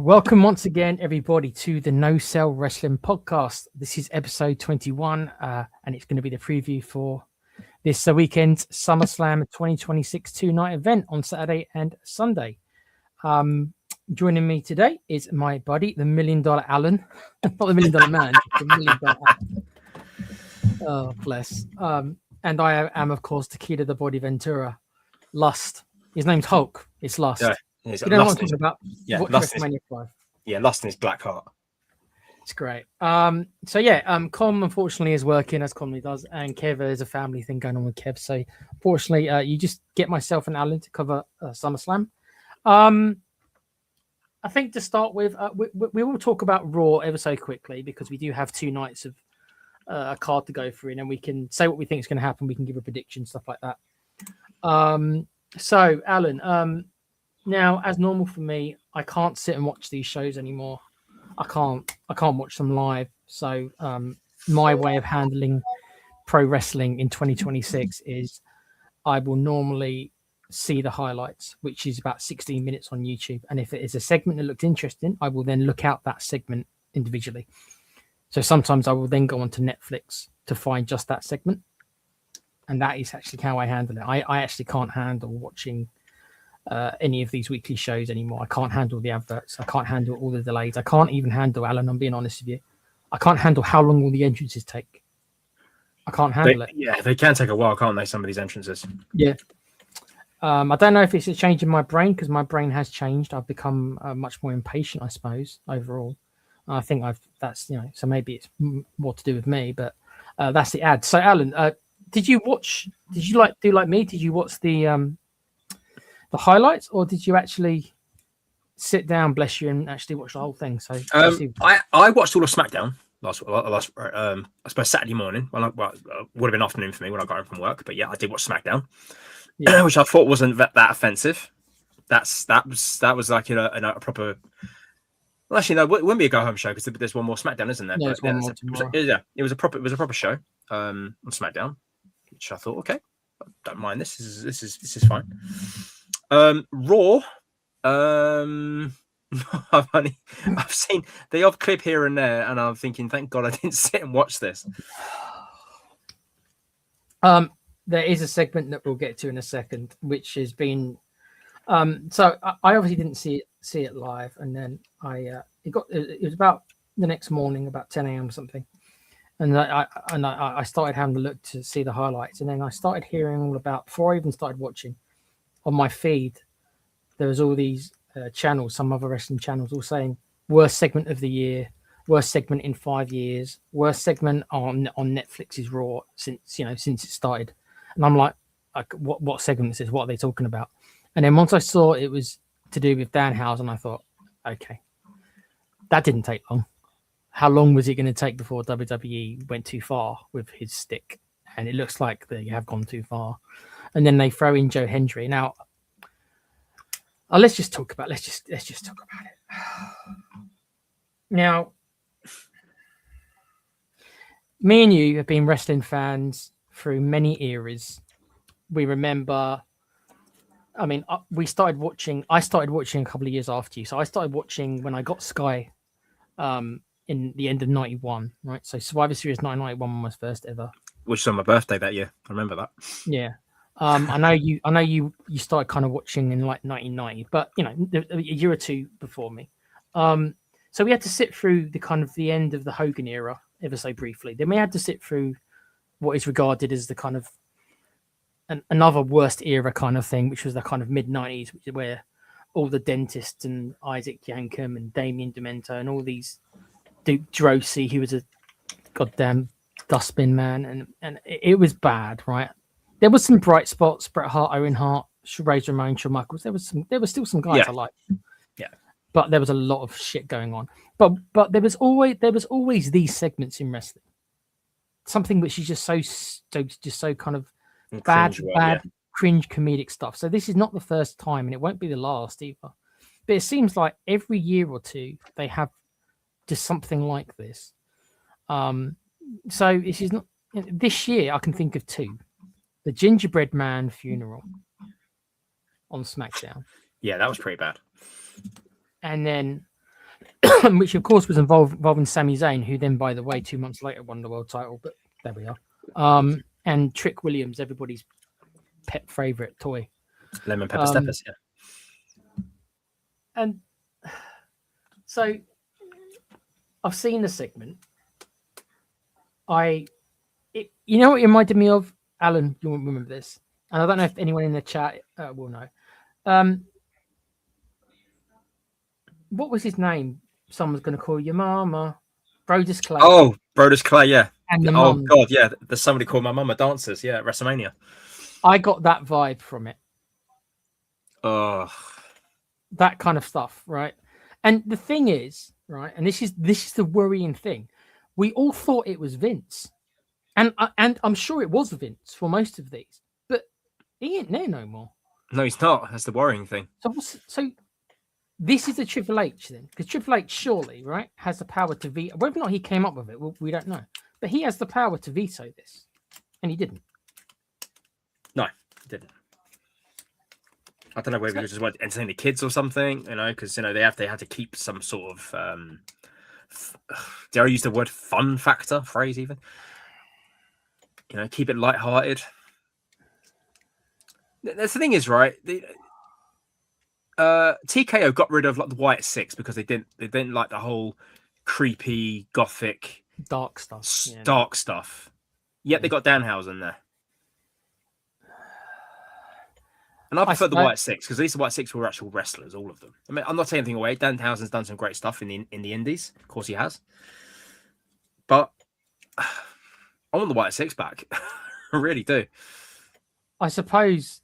Welcome once again, everybody, to the No Cell Wrestling Podcast. This is episode 21, and it's going to be the preview for this weekend's SummerSlam 2026 two-night event on Saturday and Sunday. Joining me today is my buddy, the $1 Million Alan. Not the $1 Million Man, the $1 Million Alan. Oh, bless. And I am, of course, Tequila the Body Ventura. Lust. His name's Hulk. It's Lust. Yeah. You know what I'm talking about? Yeah, Watch WrestleMania 5. Yeah, Lust in his black heart. It's great. Com unfortunately is working as commonly does, and Kev, there's a family thing going on with Kev. So fortunately, you just get myself and Alan to cover SummerSlam. I think to start with, we will talk about Raw ever so quickly because we do have 2 nights of a card to go through, and then we can say what we think is going to happen. We can give a prediction, stuff like that. So Alan, now, as normal for me, I can't sit and watch these shows anymore. I can't watch them live. So my way of handling pro wrestling in 2026 is I will normally see the highlights, which is about 16 minutes on YouTube. And if it is a segment that looks interesting, I will then look out that segment individually. So sometimes I will then go onto Netflix to find just that segment. And that is actually how I handle it. I actually can't handle watching any of these weekly shows anymore. I can't handle the adverts. I can't handle all the delays. I can't even handle, Alan, I'm being honest with you, I can't handle how long all the entrances take. I can't handle it. Yeah, they can take a while, can't they, some of these entrances? Yeah. I don't know if it's a change in my brain, because my brain has changed. I've become much more impatient, I suppose, overall. I think so maybe it's more to do with me, but that's the ad. So Alan, did you do like me? Did you watch the highlights, or did you actually sit down, bless you, and actually watch the whole thing? So I watched all of SmackDown last I suppose Saturday morning. Well, it would have been afternoon for me when I got home from work, but yeah, I did watch SmackDown, which I thought wasn't that offensive. That was like a proper. Well, actually, no, it wouldn't be a go home show because there's one more SmackDown, isn't there? Yeah, there's one more tomorrow. It was a proper show on SmackDown, which I thought, okay, I don't mind this. This is fine. Raw. I've seen the odd clip here and there, and I'm thinking, thank God I didn't sit and watch this. There is a segment that we'll get to in a second, which has been. So I obviously didn't see it live, and then it was about the next morning, about 10 a.m. or something, and I started having a look to see the highlights, and then I started hearing all about, before I even started watching, on my feed, there was all these channels, some other wrestling channels, all saying worst segment of the year, worst segment in 5 years, worst segment on Netflix's Raw since it started, and I'm like what segment is this? What are they talking about? And then once I saw it was to do with Danhausen, I thought, okay, that didn't take long. How long was it going to take before WWE went too far with his stick? And it looks like they have gone too far. And then they throw in Joe Hendry. Now, let's just talk about it. Now, me and you have been wrestling fans through many eras. We remember. I mean, I started watching a couple of years after you. So I started watching when I got Sky in the end of 91, right? So Survivor Series 1991 was first ever. Which was on my birthday that year. I remember that. Yeah. I know you started kind of watching in like 1990, but a year or two before me. So we had to sit through the end of the Hogan era ever so briefly. Then we had to sit through what is regarded as the kind of another worst era kind of thing, which was the kind of mid-90s, where all the dentists and Isaac Yankem and Damien Demento and all these Duke Drosy, he was a goddamn dustbin man, and it was bad, right? There was some bright spots: Bret Hart, Owen Hart, Razor Ramon, Shawn Michaels. There was still some guys I liked. Yeah, but there was a lot of shit going on. But there was always these segments in wrestling, something which is just so kind of bad, cringe comedic stuff. So this is not the first time, and it won't be the last either. But it seems like every year or two they have just something like this. So this is not this year. I can think of 2: the Gingerbread Man funeral on SmackDown. Yeah, that was pretty bad. And then which of course was involving Sami Zayn, who then, by the way, 2 months later won the world title. But there we are. And Trick Williams, everybody's pet favorite toy. Lemon pepper steppers, yeah. And so I've seen the segment. You know what it reminded me of, Alan? You won't remember this, and I don't know if anyone in the chat will know. What was his name? Someone's going to call your mama. Brodus Clay. Oh, Brodus Clay, yeah. And the oh mum. God, yeah. There's somebody called my mama dancers, yeah, at WrestleMania. I got that vibe from it. Oh, that kind of stuff, right? And the thing is, right, and this is the worrying thing. We all thought it was Vince, and I'm sure it was Vince for most of these, but he ain't there no more. No, he's not. That's the worrying thing. So this is a Triple H then, because Triple H surely, right, has the power to veto. Whether or not he came up with it, we don't know, but he has the power to veto this, and he didn't. No, he didn't. I don't know whether he just wanted to entertain the kids or something, because they had to keep some sort of dare I use the word fun factor phrase even? Keep it lighthearted. That's the thing is, right? TKO got rid of like the White Six because they didn't like the whole creepy gothic dark stuff. Dark stuff. Yet they got Danhausen there. And I prefer the White Six because these White Six were actual wrestlers, all of them. I mean, I'm not taking anything away. Danhausen's done some great stuff in the Indies, of course he has. But I want the White Six back. I really do. I suppose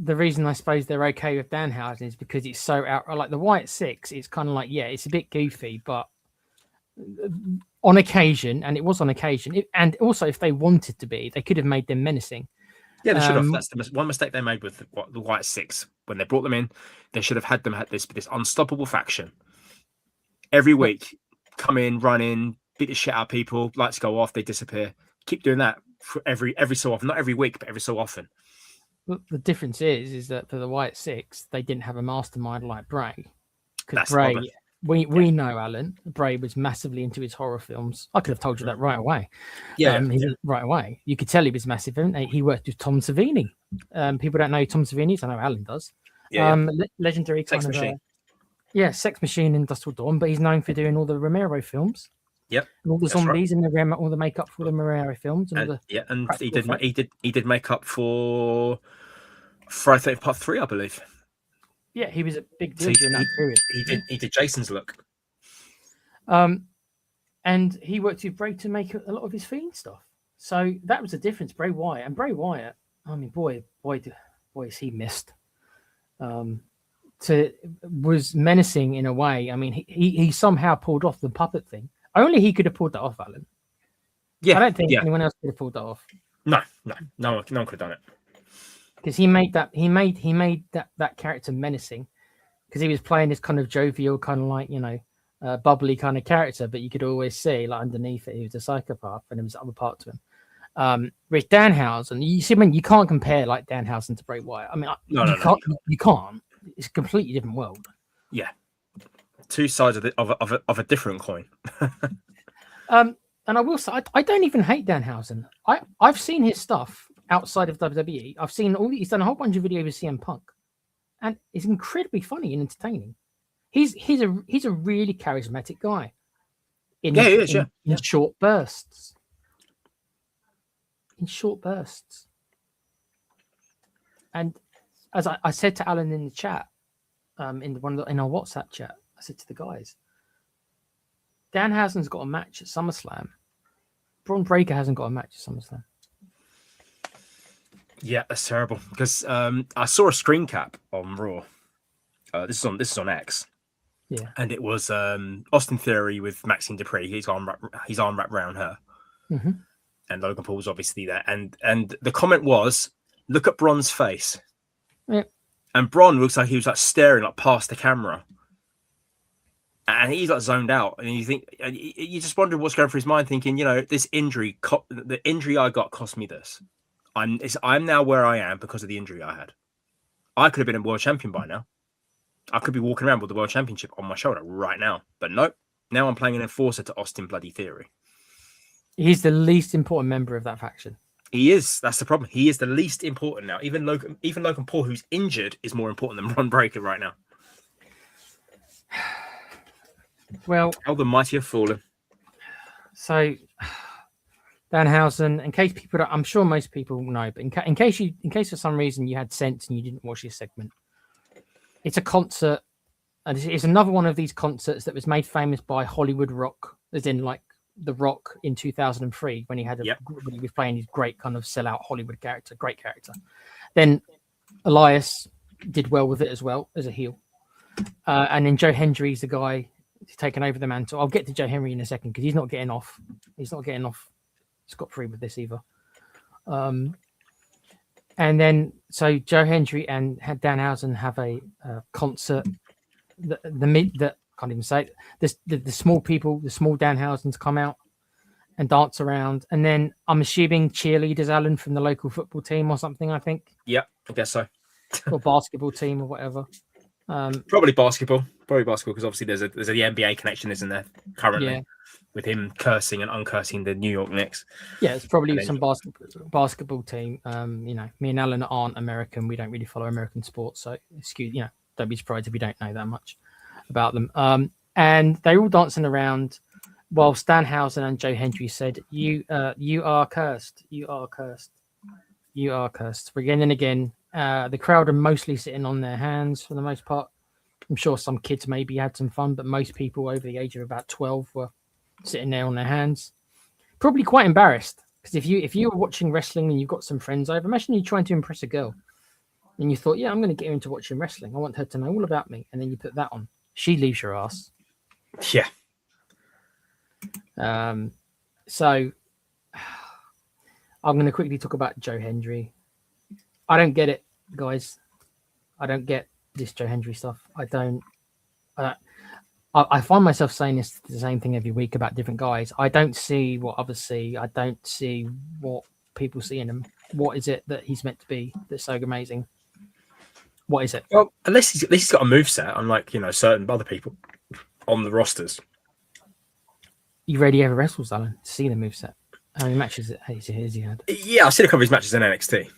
the reason they're okay with Danhausen is because it's so out. Like the White Six, it's kind of like, yeah, it's a bit goofy, but on occasion, and it was on occasion, and also if they wanted to be, they could have made them menacing. Yeah, they should have. That's the one mistake they made with the White Six when they brought them in. They should have had this unstoppable faction. Every week, come in, run in, beat the shit out of people, lights go off, they disappear. Keep doing that for every so often, not every week, but every so often. The difference is that for the White Six, they didn't have a mastermind like Bray. Because Bray, we know, Alan, Bray was massively into his horror films. I could have told you that right away. Right away. You could tell he was massive. He worked with Tom Savini. People don't know who Tom Savini is. I know Alan does. Legendary Sex kind Machine. Sex Machine in Dust Till Dawn, but he's known for doing all the Romero films. Yep. And all the zombies and all the makeup for the Romero films. And he did makeup for Friday 13th Part 3, I believe. Yeah, he was a big deal during that period. He did Jason's look. And he worked with Bray to make a lot of his Fiend stuff. So that was the difference. Bray Wyatt, I mean, boy, is he missed. Was menacing in a way. I mean, he somehow pulled off the puppet thing. Only he could have pulled that off, Alan. Yeah, I don't think anyone else could have pulled that off. No one could have done it. Because he made that character menacing, because he was playing this kind of jovial, kind of like bubbly kind of character, but you could always see like underneath it he was a psychopath, and there was other part to him. With Danhausen, you can't compare like Danhausen to Bray Wyatt. I mean, you can't. It's a completely different world. Yeah, two sides of a different coin. And I will say, I don't even hate Danhausen. I've seen his stuff outside of WWE. I've seen he's done a whole bunch of videos with CM Punk, and it's incredibly funny and entertaining. He's a really charismatic guy. In short bursts. In short bursts. And as I said to Alan in the chat, in our WhatsApp chat, I said to the guys, Danhausen's got a match at SummerSlam. Braun Breaker hasn't got a match at SummerSlam. Yeah, that's terrible. Because I saw a screen cap on Raw. This is on X. Yeah, and it was Austin Theory with Maxine Dupree. He's arm wrapped around her, and Logan Paul was obviously there. And the comment was, "Look at Braun's face." Yeah. And Braun looks like he was like staring like past the camera, and he's like zoned out. And you just wonder what's going through his mind, thinking, this injury, the injury I got cost me this. I'm now where I am because of the injury I had. I could have been a world champion by now. I could be walking around with the World Championship on my shoulder right now, but nope. Now I'm playing an enforcer to Austin Bloody Theory. He's the least important member of that faction. He is. That's the problem. He is the least important now. Even Logan Paul, who's injured, is more important than Ron Breakker right now. Well, how the mighty have fallen. So, Danhausen, in case people don't, I'm sure most people know, but in case for some reason you had sense and you didn't watch this segment, it's a concert, and it's another one of these concerts that was made famous by Hollywood Rock, as in like The Rock in 2003 when he had when he was playing his great kind of sellout Hollywood character, great character. Then Elias did well with it as well as a heel, and then Joe Hendry's the guy who's taken over the mantle. I'll get to Joe Henry in a second because he's not getting off. He's not getting off scot-free with this either. And then so Joe Hendry and Danhausen have a concert. The can't even say it. The small people, the small Danhausens come out and dance around, and then I'm assuming cheerleaders, Alan, from the local football team or something. I think. Yeah, I guess so. Or basketball team or whatever. Probably basketball because obviously there's the NBA connection, isn't there? Currently. Yeah. With him cursing and uncursing the New York Knicks. Yeah, it's probably some basketball team. You know, me and Alan aren't American. We don't really follow American sports, so don't be surprised if we don't know that much about them. And they're all dancing around while Danhausen and Joe Hendry said, You are cursed. You are cursed. You are cursed. Again and again. The crowd are mostly sitting on their hands for the most part. I'm sure some kids maybe had some fun, but most people over the age of about 12 were sitting there on their hands, probably quite embarrassed. Because if you were watching wrestling and you've got some friends over, imagine you're trying to impress a girl and you thought, yeah, I'm going to get her into watching wrestling. I want her to know all about me. And then you put that on. She leaves your ass. Yeah. So I'm going to quickly talk about Joe Hendry. I don't get it, guys. I don't get this Joe Hendry stuff. I find myself saying the same thing every week about different guys. I don't see what others see. I don't see what people see in him. What is it that he's meant to be that's so amazing? What is it? Well, at least he's got a moveset, unlike certain other people on the rosters. You rarely ever wrestles, Alan, to see the moveset. How many matches has he had? Yeah, I've seen a couple of his matches in NXT.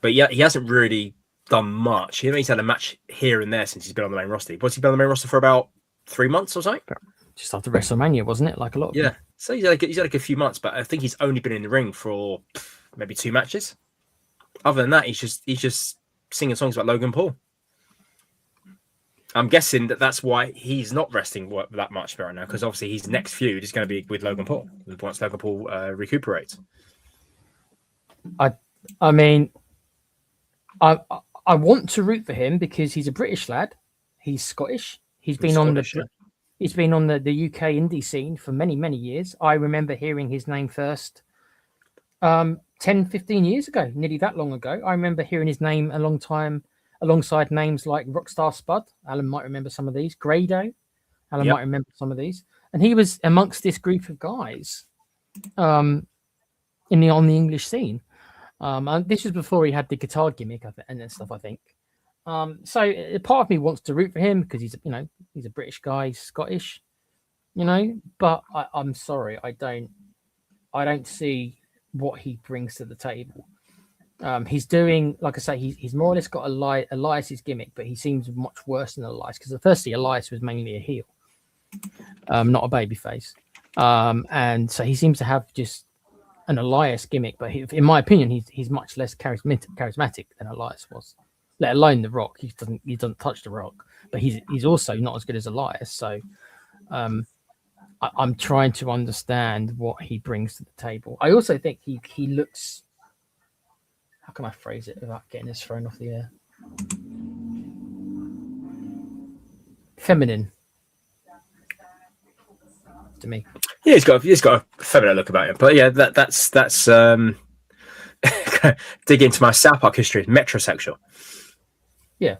But yeah, he hasn't really done much. He's had a match here and there since he's been on the main roster. What's he been on the main roster for about 3 months or so? Just after WrestleMania, wasn't it? Like a lot. Yeah. So he's had a good few months, but I think he's only been in the ring for maybe 2 matches. Other than that, he's just singing songs about Logan Paul. I'm guessing that's why he's not wrestling that much right now, because obviously his next feud is going to be with Logan Paul once Logan Paul recuperates. I mean, I want to root for him because he's a British lad. He's Scottish. He's been on the UK indie scene for many, many years. I remember hearing his name first 10, 15 years ago, nearly that long ago. I remember hearing his name a long time alongside names like Rockstar Spud. Alan might remember some of these. Grado. Alan might remember some of these. And he was amongst this group of guys on the English scene. And this was before he had the guitar gimmick and stuff, I think. So a part of me wants to root for him because he's a British guy, he's Scottish, but I'm sorry, I don't see what he brings to the table. He's doing, like I say, he's more or less got Elias's gimmick, but he seems much worse than Elias because firstly, Elias was mainly a heel, not a babyface. And so he seems to have just an Elias gimmick, but in my opinion, he's much less charismatic than Elias was. Let alone The Rock. He doesn't touch The Rock, but he's also not as good as Elias. So I'm trying to understand what he brings to the table. I also think he looks. How can I phrase it without getting this thrown off the air? Feminine to me. Yeah, he's got a feminine look about him. But yeah, that's dig into my South Park history. Metrosexual. Yeah,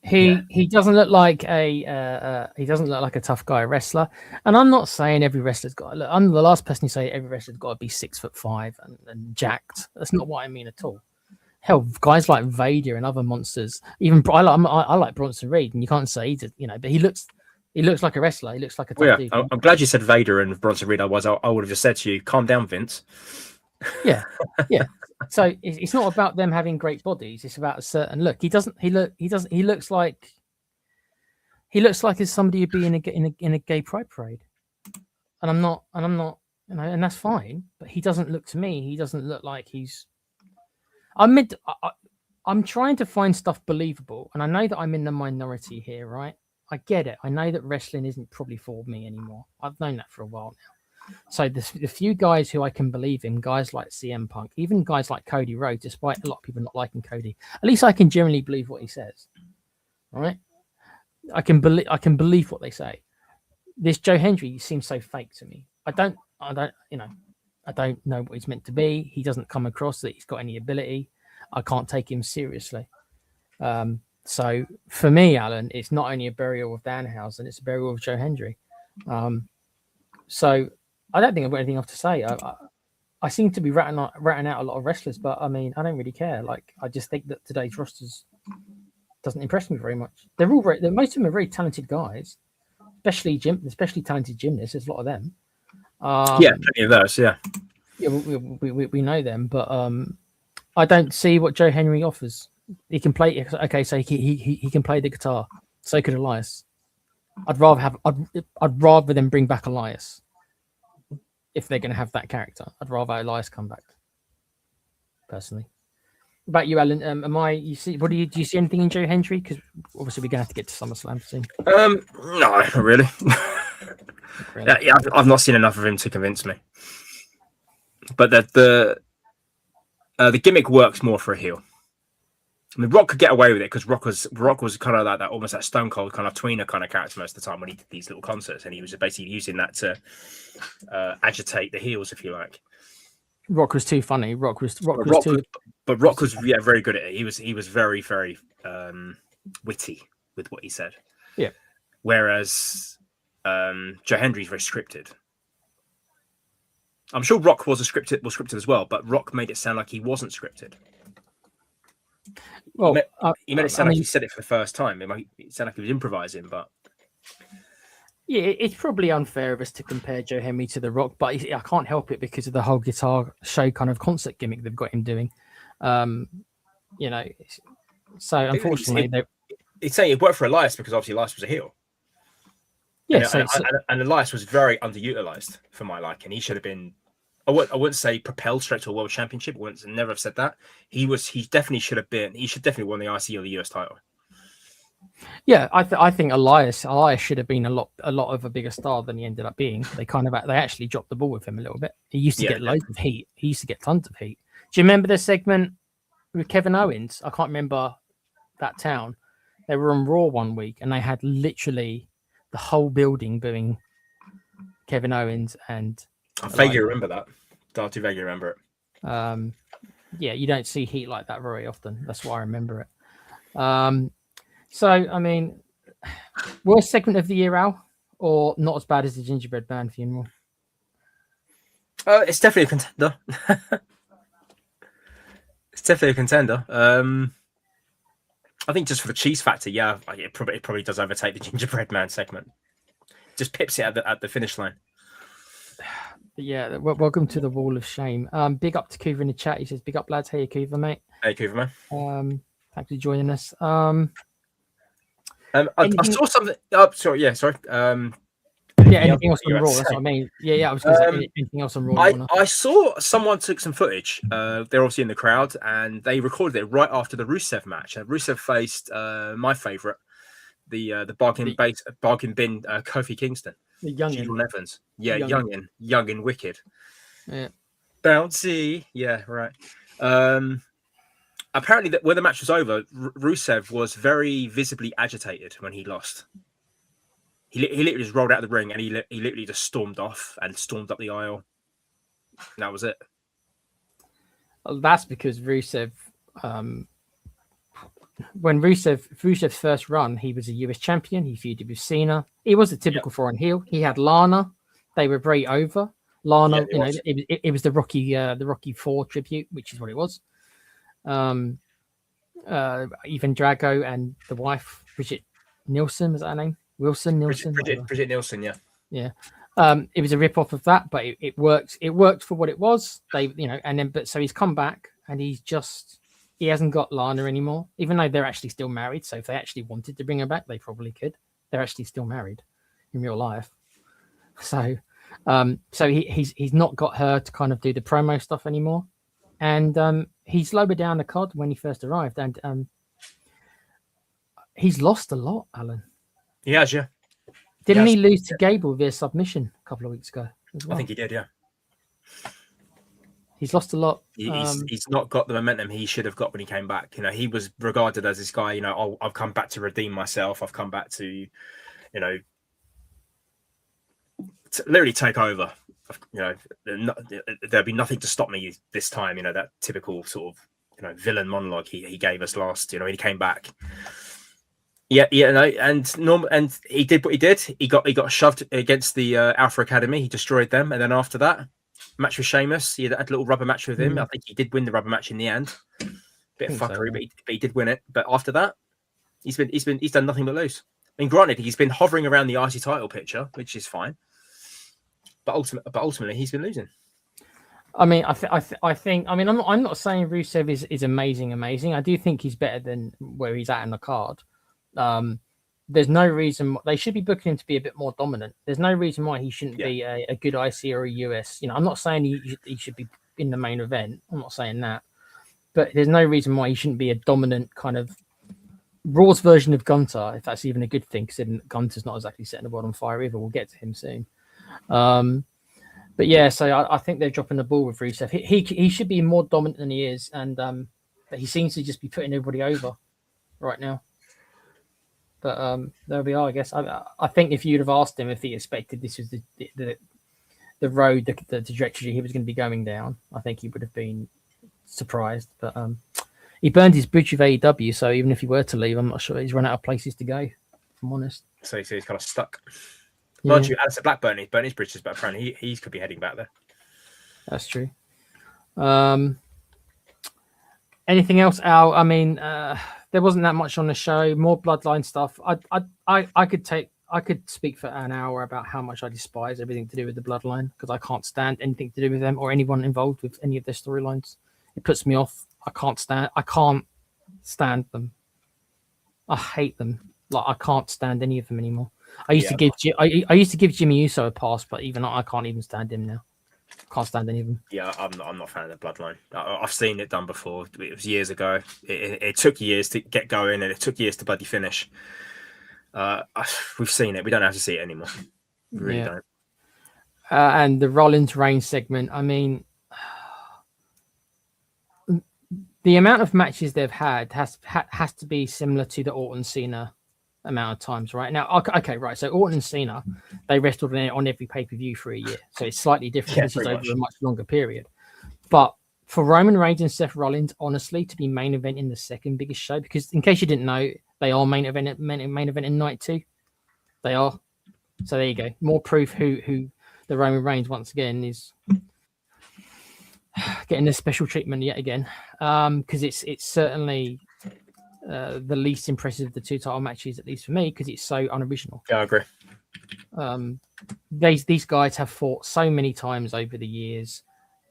he doesn't look like a tough guy wrestler. And I'm not saying every wrestler's got. Look, I'm the last person to say every wrestler's got to be 6'5" and jacked. That's not what I mean at all. hell, guys like Vader and other monsters. Even I like Bronson Reed, and you can't say he's but he looks like a wrestler. He looks like a tough dude. I'm glad you said Vader and Bronson Reed. Otherwise, I would have just said to you, "Calm down, Vince." Yeah. So it's not about them having great bodies. It's about a certain look. He looks like as somebody who'd be in a gay pride parade. And I'm not, and that's fine. But he doesn't look to me. He doesn't look like he's. I'm trying to find stuff believable, and I know that I'm in the minority here, right? I get it. I know that wrestling isn't probably for me anymore. I've known that for a while now. So the few guys who I can believe in, guys like CM Punk, even guys like Cody Rhodes, despite a lot of people not liking Cody, at least I can generally believe what he says. All right, I can believe what they say. This Joe Hendry seems so fake to me. I don't know what he's meant to be. He doesn't come across that he's got any ability. I can't take him seriously. So for me, Alan, it's not only a burial of Danhausen, it's a burial of Joe Hendry. So I don't think I've got anything else to say. I seem to be ratting out a lot of wrestlers, but I mean, I don't really care. Like, I just think that today's rosters doesn't impress me very much. Most of them are very talented guys, especially talented gymnasts. There's a lot of them. Plenty of those. Yeah, we know them, but I don't see what Joe Henry offers. He can play. Okay, so he can play the guitar. So could Elias. I'd rather them bring back Elias if they're going to have that character. I'd rather Elias come back. Personally, what about you, Alan? Do you see anything in Joe Hendry? Because obviously we're going to have to get to SummerSlam soon. No, not really. Yeah, I've not seen enough of him to convince me. But the gimmick works more for a heel. I mean, Rock could get away with it because Rock was kind of like that, almost that Stone Cold kind of tweener kind of character most of the time when he did these little concerts, and he was basically using that to agitate the heels, if you like. Rock was too funny. Rock was very good at it. He was very, very witty with what he said. Yeah. Whereas Joe Hendry's very scripted. I'm sure Rock was scripted as well, but Rock made it sound like he wasn't scripted. Well, he made it sound like he said it for the first time. It sound like he was improvising, but yeah, it's probably unfair of us to compare Joe Henry to The Rock, but I can't help it because of the whole guitar show kind of concert gimmick they've got him doing. So unfortunately, it's saying it worked for Elias because obviously Elias was a heel. Yeah, and Elias was very underutilized for my liking. He should have been. I wouldn't say propelled straight to a world championship. I wouldn't never have said that. He definitely should have been. He should definitely won the IC or the US title. Yeah, I think Elias should have been a lot of a bigger star than he ended up being. They actually dropped the ball with him a little bit. He used to get loads of heat. He used to get tons of heat. Do you remember the segment with Kevin Owens? I can't remember that town. They were on Raw one week and they had literally the whole building booing Kevin Owens and. I vaguely remember that. I do vaguely remember it. Yeah, you don't see heat like that very often. That's why I remember it. So, I mean, worst segment of the year, Al, or not as bad as the Gingerbread Man funeral? It's definitely a contender. It's definitely a contender. I think just for the cheese factor, yeah, it probably does overtake the Gingerbread Man segment. Just pips it at the finish line. Yeah, welcome to the Wall of Shame. Big up to Coover in the chat. He says, "Big up, lads. Hey, Coover, mate." Hey, Coover, man. Thanks for joining us. I saw something. Sorry. Anything else on Raw? That's what I mean. Yeah. I was going to say anything else on Raw. I saw someone took some footage. They're obviously in the crowd, and they recorded it right after the Rusev match. Rusev faced my favorite, the bargain bin Kofi Kingston. The youngin. Evans. Yeah, young and wicked. Yeah. Bouncy. Yeah, right. Apparently, when the match was over, Rusev was very visibly agitated when he lost. He literally just rolled out of the ring and he literally just stormed off and stormed up the aisle. And that was it. Well, that's because Rusev, when Rusev's first run, he was a US champion. He feuded with Cena. He was a typical foreign heel. He had Lana. They were very over. Lana, it was the Rocky 4 tribute, which is what it was. Ivan Drago and the wife Bridget Nielsen, was that her name? Nielsen. Bridget Nielsen, yeah. Yeah. It was a rip off of that, but it worked. It worked for what it was. They, and then, but so he's come back and he hasn't got Lana anymore, even though they're actually still married. So if they actually wanted to bring her back, they probably could. They're actually still married in real life. So, he's not got her to kind of do the promo stuff anymore, and he's lowered down the card when he first arrived, and he's lost a lot, Alan. He has, yeah. Didn't he lose to Gable via submission a couple of weeks ago as well? I think he did, yeah. He's lost a lot. He's not got the momentum he should have got when he came back. He was regarded as this guy, I've come back to redeem myself. I've come back to, literally take over. There'll be nothing to stop me this time. That typical sort of, villain monologue he gave us last, when he came back. Yeah, and he did what he did. He got shoved against the Alpha Academy. He destroyed them, and then after that, match with Sheamus. He had a little rubber match with him. I think he did win the rubber match in the end. Bit of fuckery, so, but he did win it. But after that, he's done nothing but lose. I mean, granted, he's been hovering around the IC title picture, which is fine. But ultimately, he's been losing. I mean, I think. I mean, I'm not saying Rusev is amazing. I do think he's better than where he's at in the card. There's no reason they should be booking him to be a bit more dominant. There's no reason why he shouldn't be a good IC or a US. I'm not saying he should be in the main event. I'm not saying that, but there's no reason why he shouldn't be a dominant kind of Raw's version of Gunter, if that's even a good thing. Because Gunter's not exactly setting the world on fire either. We'll get to him soon. But yeah, so I think they're dropping the ball with Rusev. He should be more dominant than he is, and but he seems to just be putting everybody over right now. But there we are, I guess. I think if you'd have asked him if he expected this was the road, the trajectory he was going to be going down, I think he would have been surprised. But he burned his bridge with AEW, so even if he were to leave, I'm not sure he's run out of places to go, if I'm honest. So he's kind of stuck. Mind you, Alistair Black burnt his bridges, but apparently he could be heading back there. That's true. Anything else, Al? I mean, there wasn't that much on the show. More bloodline stuff. I could speak for an hour about how much I despise everything to do with the bloodline because I can't stand anything to do with them or anyone involved with any of their storylines. It puts me off. I can't stand them. I hate them. Like I can't stand any of them anymore. I used to give Jimmy Uso a pass, but even I can't even stand him now. Can't stand any of them. Yeah, I'm not a fan of the bloodline. I've seen it done before. It was years ago. It took years to get going, and it took years to bloody finish. We've seen it. We don't have to see it anymore. We really don't. And the Rollins Reigns segment. I mean, the amount of matches they've had has to be similar to the Orton Cena amount of times, right? Now, okay, right. So Orton and Cena, they wrestled on every pay-per-view for a year. So it's slightly different. This is over a much longer period. But for Roman Reigns and Seth Rollins, honestly, to be main event in the second biggest show, because in case you didn't know, they are main event in night 2. They are. So there you go. More proof who the Roman Reigns once again is getting a special treatment yet again. Because it's certainly the least impressive of the 2 title matches, at least for me, because it's so unoriginal. Yeah, I agree. These guys have fought so many times over the years.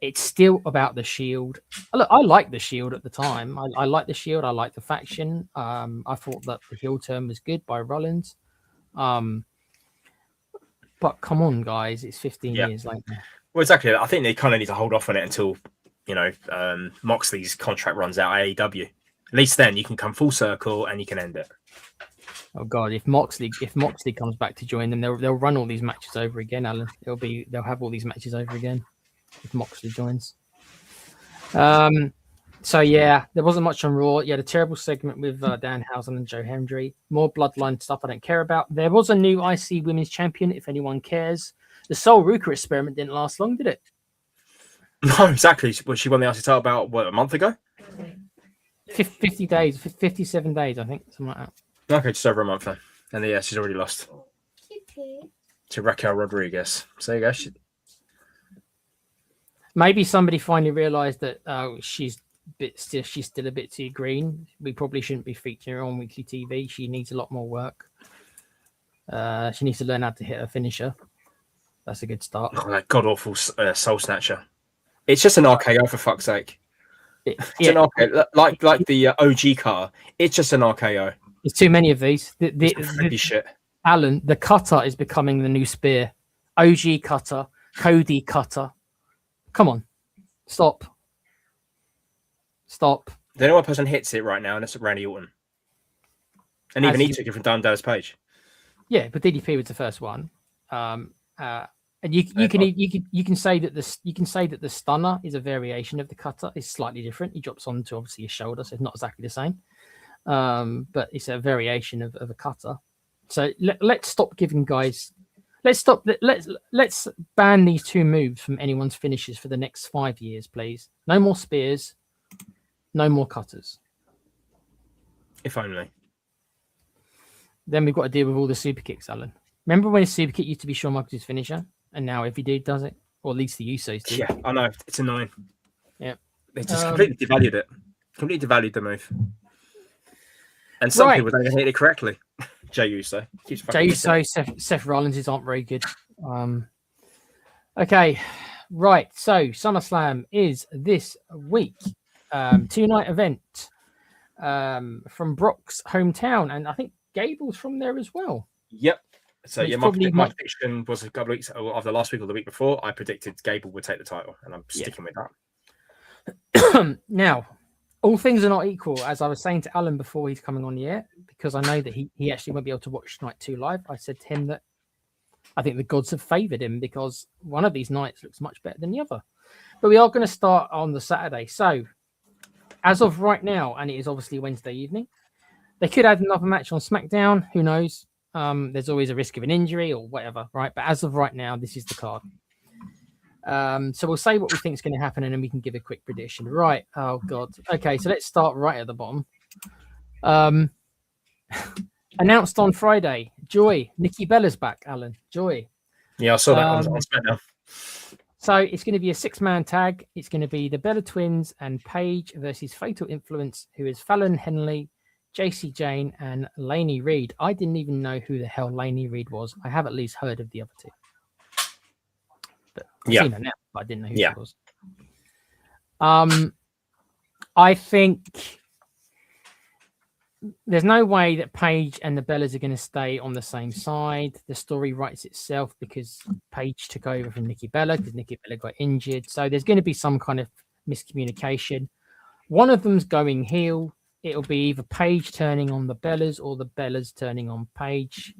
It's still about the Shield. Look, I liked the Shield at the time. I liked the Shield. I liked the faction. I thought that the heel turn was good by Rollins. But come on, guys, it's 15 years later. Well, exactly. I think they kind of need to hold off on it until Moxley's contract runs out at AEW. At least then you can come full circle and you can end it. Oh God! If Moxley comes back to join them, they'll run all these matches over again, Alan. They'll have all these matches over again if Moxley joins. So yeah, there wasn't much on Raw. You had a terrible segment with Danhausen and Joe Hendry. More bloodline stuff I don't care about. There was a new IC Women's Champion, if anyone cares. The Sol Ruka experiment didn't last long, did it? No, exactly. She won the IC title about a month ago. 50 days, 57 days, I think, something like that. Okay, just over a month then. And yeah, she's already lost to Raquel Rodriguez. So you go. Maybe somebody finally realised that she's she's still a bit too green. We probably shouldn't be featuring her on weekly TV. She needs a lot more work. She needs to learn how to hit her finisher. That's a good start. Oh, that god awful Soul Snatcher. It's just an RKO for fuck's sake. It's an RKO, like the OG car. It's just an RKO. There's too many of these. The shit. Alan, the cutter is becoming the new spear. OG cutter, Cody cutter. Come on, stop. The only one person hits it right now, and it's Randy Orton. And even he took it from Dan Dallas Page. Yeah, but DDP was the first one. And you can say that the stunner is a variation of the cutter. It's slightly different. He drops onto obviously his shoulder, so it's not exactly the same. But it's a variation of a cutter. So let's stop giving guys. Let's ban these two moves from anyone's finishes for the next 5 years, please. No more spears, no more cutters. If only. Then we've got to deal with all the super kicks, Alan. Remember when a super kick used to be Shawn Michaels' finisher, and now every dude does it, or at least the Usos do. Yeah, I know. It's annoying. Yeah, they just completely devalued it. Completely devalued the move. And some people don't even hit it correctly. Jey Uso. Seth Rollins aren't very good. Okay, right. So SummerSlam is this week. 2-night event from Brock's hometown, and I think Gable's from there as well. Yep. So yeah, my prediction was a couple of weeks after last week or the week before. I predicted Gable would take the title, and I'm sticking with that. Now, all things are not equal, as I was saying to Alan before he's coming on the air, because I know that he actually won't be able to watch Night 2 live. I said to him that I think the gods have favoured him because one of these nights looks much better than the other. But we are going to start on the Saturday. So, as of right now, and it is obviously Wednesday evening, they could add another match on SmackDown. Who knows? There's always a risk of an injury or whatever, right? But as of right now, this is the card. So we'll say what we think is going to happen, and then we can give a quick prediction. Right. Oh, God. Okay, so let's start right at the bottom. Announced on Friday, Joy. Nikki Bella's back, Alan. Joy. Yeah, I saw that on SmackDown. So it's going to be a 6-man tag. It's going to be the Bella Twins and Paige versus Fatal Influence, who is Fallon Henley, JC Jane, and Lainey Reed. I didn't even know who the hell Lainey Reed was. I have at least heard of the other two. But I've seen her now, but I didn't know who she was. I think there's no way that Paige and the Bellas are going to stay on the same side. The story writes itself because Paige took over from Nikki Bella because Nikki Bella got injured. So there's going to be some kind of miscommunication. One of them's going heel. It'll be either Paige turning on the Bellas or the Bellas turning on Paige,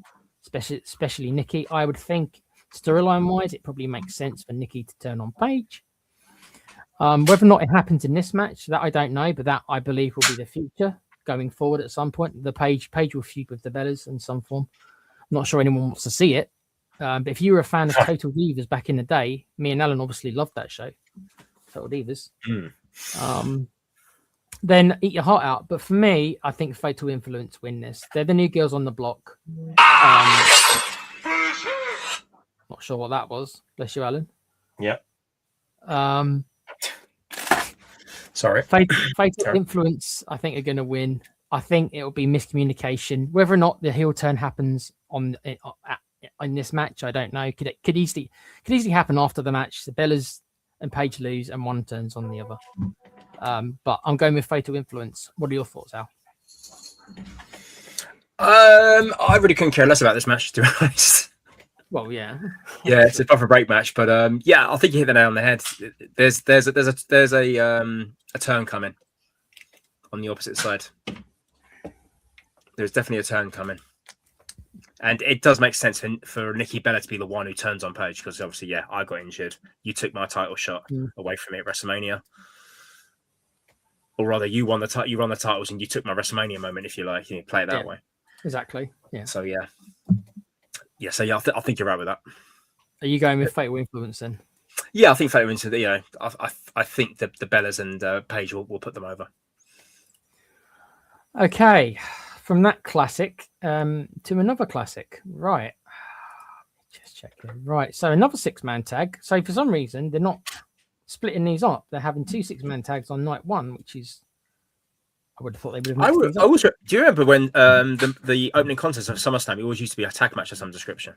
especially Nikki. I would think storyline-wise, it probably makes sense for Nikki to turn on Paige. Whether or not it happens in this match, that I don't know, but that I believe will be the future going forward at some point. The Paige will feud with the Bellas in some form. I'm not sure anyone wants to see it. But if you were a fan of Total Divas back in the day, me and Alan obviously loved that show, Total Divas. Then eat your heart out. But for me, I think Fatal Influence win this. They're the new girls on the block. Not sure what that was. Bless you, Alan. Yeah. Sorry. Fatal Influence, I think, are going to win. I think it'll be miscommunication. Whether or not the heel turn happens in this match, I don't know. Could easily happen after the match. The Bellas and Paige lose, and one turns on the other. But I'm going with Fatal Influence. What are your thoughts, Al? I really couldn't care less about this match, to be honest. Well, yeah, it's a buffer break match, but I think you hit the nail on the head. There's a turn coming on the opposite side. There's definitely a turn coming, and it does make sense for Nikki Bella to be the one who turns on Paige because obviously, I got injured. You took my title shot away from me at WrestleMania, or rather, you won the titles and you took my WrestleMania moment, if you like. You play it that way. Exactly. Yeah. So I think you're right with that. Are you going with Fatal Influence then? Yeah, I think Fatal Influence. I think the Bellas and Paige will put them over. Okay, from that classic to another classic. Right. Just check here. Right. So another 6-man tag. So for some reason they're not splitting these up. They're having 2 6-man tags on night one, which is, I would have thought they would have mixed these up. Do you remember when the opening contest of SummerSlam, it always used to be a tag match of some description?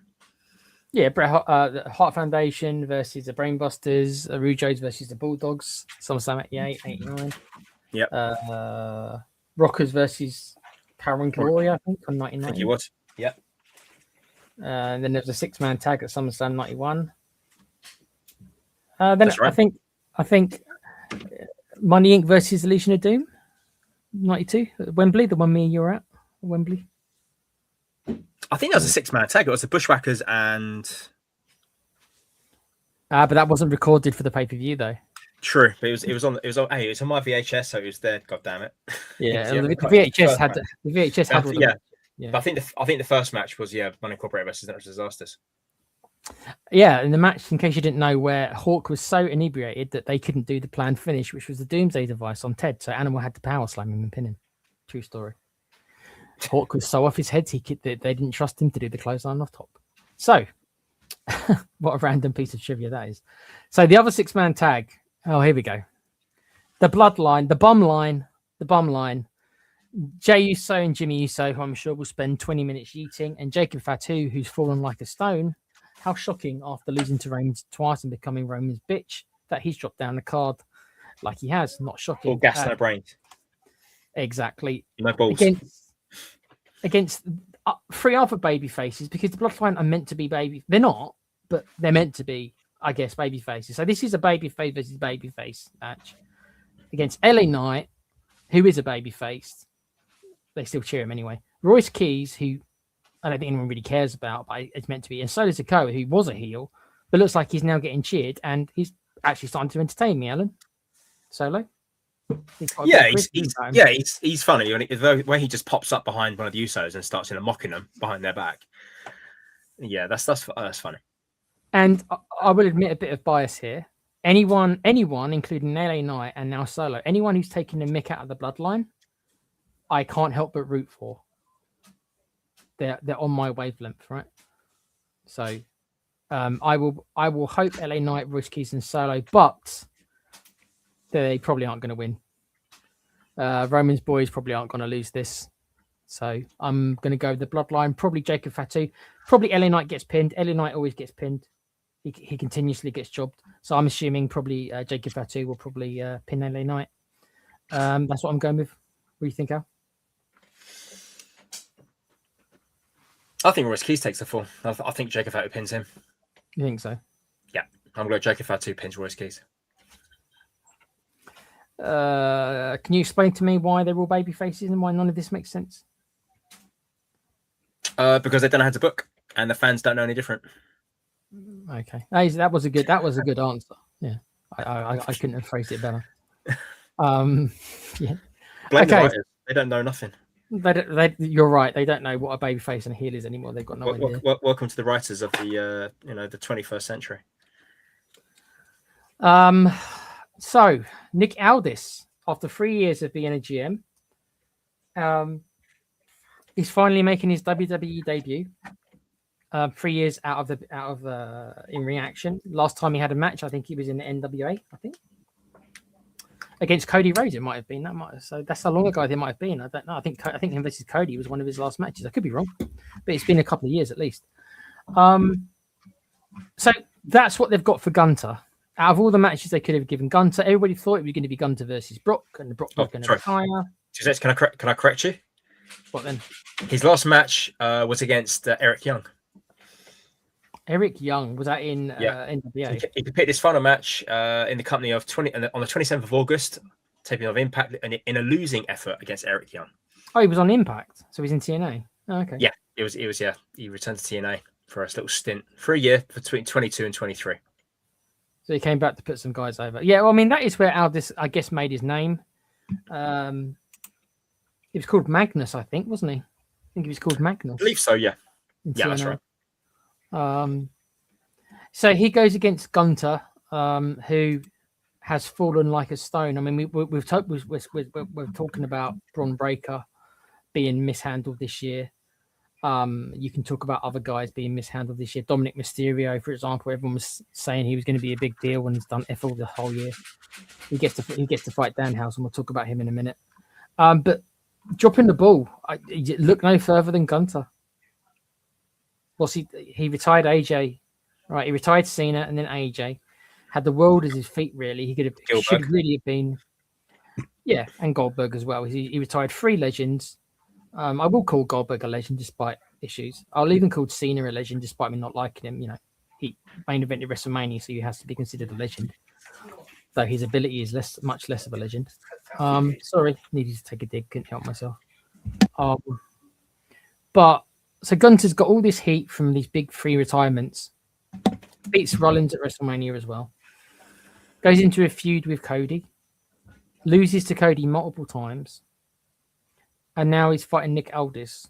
Yeah, the Heart Foundation versus the Brainbusters, the Rougeos versus the Bulldogs, SummerSlam 88, 89. Yep. Rockers versus Power and Glory, I think, on 99. I think it was. Yep. And then there was a 6-man tag at SummerSlam 91. That's right. I think Money Inc. versus the Legion of Doom, 92 at Wembley, the one me and you were at Wembley. I think that was a 6-man tag. It was the Bushwhackers and. But that wasn't recorded for the pay-per-view though. True, but it was on my VHS, so it was there. God damn it! Yeah, the VHS had Yeah. But I think the first match was Money Incorporated versus Natural Disasters. Yeah, in the match, in case you didn't know, where Hawk was so inebriated that they couldn't do the planned finish, which was the Doomsday device on Ted. So Animal had to power slam him and pin him. True story. Hawk was so off his head, they didn't trust him to do the clothesline off top. So, what a random piece of trivia that is. So the other 6-man tag. Oh, here we go. The Bloodline, the bum line. Jay Uso and Jimmy Uso, who I'm sure will spend 20 minutes yeeting, and Jacob Fatu, who's fallen like a stone. How shocking after losing to Roman's twice and becoming Roman's bitch that he's dropped down the card like he has. Not shocking. All gas, no brains. Exactly. No balls. Against 3 other baby faces, because the Bloodline are meant to be baby. They're not, but they're meant to be, I guess, baby faces. So this is a baby face versus baby face match against LA Knight, who is a baby face. They still cheer him anyway. Royce Keys, who I don't think anyone really cares about, but it's meant to be. And so does Sikoa, who was a heel, but looks like he's now getting cheered, and he's actually starting to entertain me, Alan. Solo. He's funny. When he just pops up behind one of the Usos and starts mocking them behind their back. Yeah, that's funny. And I will admit a bit of bias here. Anyone, including LA Knight and now Solo, anyone who's taking the mick out of the Bloodline, I can't help but root for. They're on my wavelength, right? So I will hope LA Knight, Royce Keys, and Solo, but they probably aren't going to win. Roman's boys probably aren't going to lose this. So I'm going to go with the Bloodline. Probably Jacob Fatu. Probably LA Knight gets pinned. LA Knight always gets pinned. He continuously gets jobbed. So I'm assuming probably Jacob Fatu will probably pin LA Knight. That's what I'm going with. What do you think, Al? I think Royce Keys takes the fall. I think Jacob Fatu pins him. You think so? Yeah. I'm going to Jacob Fatu pins Royce Keys. Can you explain to me why they're all baby faces and why none of this makes sense? Because they don't know how to book, and the fans don't know any different. Okay, that was a good answer. Yeah, I couldn't have phrased it better. Yeah. Blame the writers. They don't know nothing. You're right. They don't know what a baby face and a heel is anymore. They've got no idea. Welcome to the writers of the the 21st century. So Nick Aldis, after 3 years of being a GM, he's finally making his WWE debut. 3 years out of in reaction. Last time he had a match, I think he was in the NWA. I think against Cody Rhodes, it might have been. So that's how long ago it might have been. I don't know. I think him versus Cody was one of his last matches. I could be wrong, but it's been a couple of years at least. So that's what they've got for Gunter. Out of all the matches they could have given Gunter, everybody thought it was going to be Gunter versus Brock, and Brock was going to retire. Can I correct you? What then? His last match was against Eric Young. Eric Young, was that in NWA? He competed his final match in the company of on the 27th of August, taping of Impact, in a losing effort against Eric Young. Oh, he was on Impact, so he's in TNA. Oh, okay. Yeah, it was. Yeah, he returned to TNA for a little stint for a year between 22 and 23. So he came back to put some guys over. Yeah, well, I mean, that is where Aldis, I guess, made his name. He was called Magnus, I think, wasn't he? I think he was called Magnus. I believe so, yeah. Yeah, that's right. So he goes against Gunter, who has fallen like a stone. I mean, we're talking about Braun Breaker being mishandled this year. You can talk about other guys being mishandled this year. Dominic Mysterio, for example, everyone was saying he was going to be a big deal when he's done F all the whole year. He gets to fight Danhausen. We'll talk about him in a minute. But dropping the ball, look no further than Gunter. He retired AJ, right? He retired Cena and then AJ. Had the world as his feet. Really, should really have been. Yeah, and Goldberg as well. He retired 3 legends. I will call Goldberg a legend despite issues. I'll even call Cena a legend despite me not liking him. You know, he main evented WrestleMania, so he has to be considered a legend. Though his ability is much less of a legend. Sorry, needed to take a dig, couldn't help myself. But so Gunter's got all this heat from these big 3 retirements. Beats Rollins at WrestleMania as well. Goes into a feud with Cody. Loses to Cody multiple times. And now he's fighting Nick Aldis.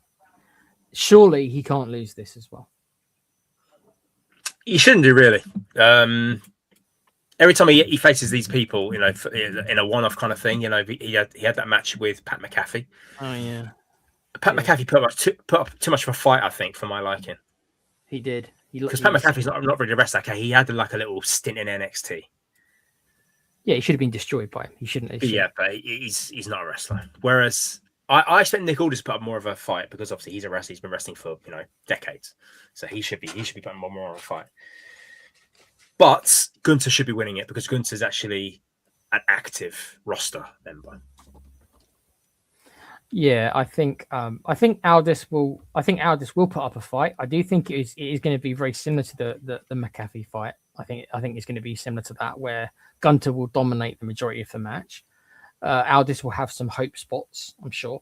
Surely he can't lose this as well. He shouldn't do, really. Every time he faces these people, you know, in a one-off kind of thing, you know, he had that match with Pat McAfee. Oh yeah, Pat McAfee put up too much of a fight, I think, for my liking. He did. Because Pat McAfee's not really a wrestler. Okay, he had like a little stint in NXT. Yeah, he should have been destroyed by him. He shouldn't have. Yeah, but he's not a wrestler. Whereas I expect Nick Aldis to put up more of a fight because obviously he's a wrestler. He's been wrestling for decades, so he should be putting more of a fight. But Gunter should be winning it because Gunter's actually an active roster member. Yeah, I think Aldis will put up a fight. I do think it is going to be very similar to the McAfee fight. I think it's going to be similar to that where Gunter will dominate the majority of the match. Aldis will have some hope spots, I'm sure,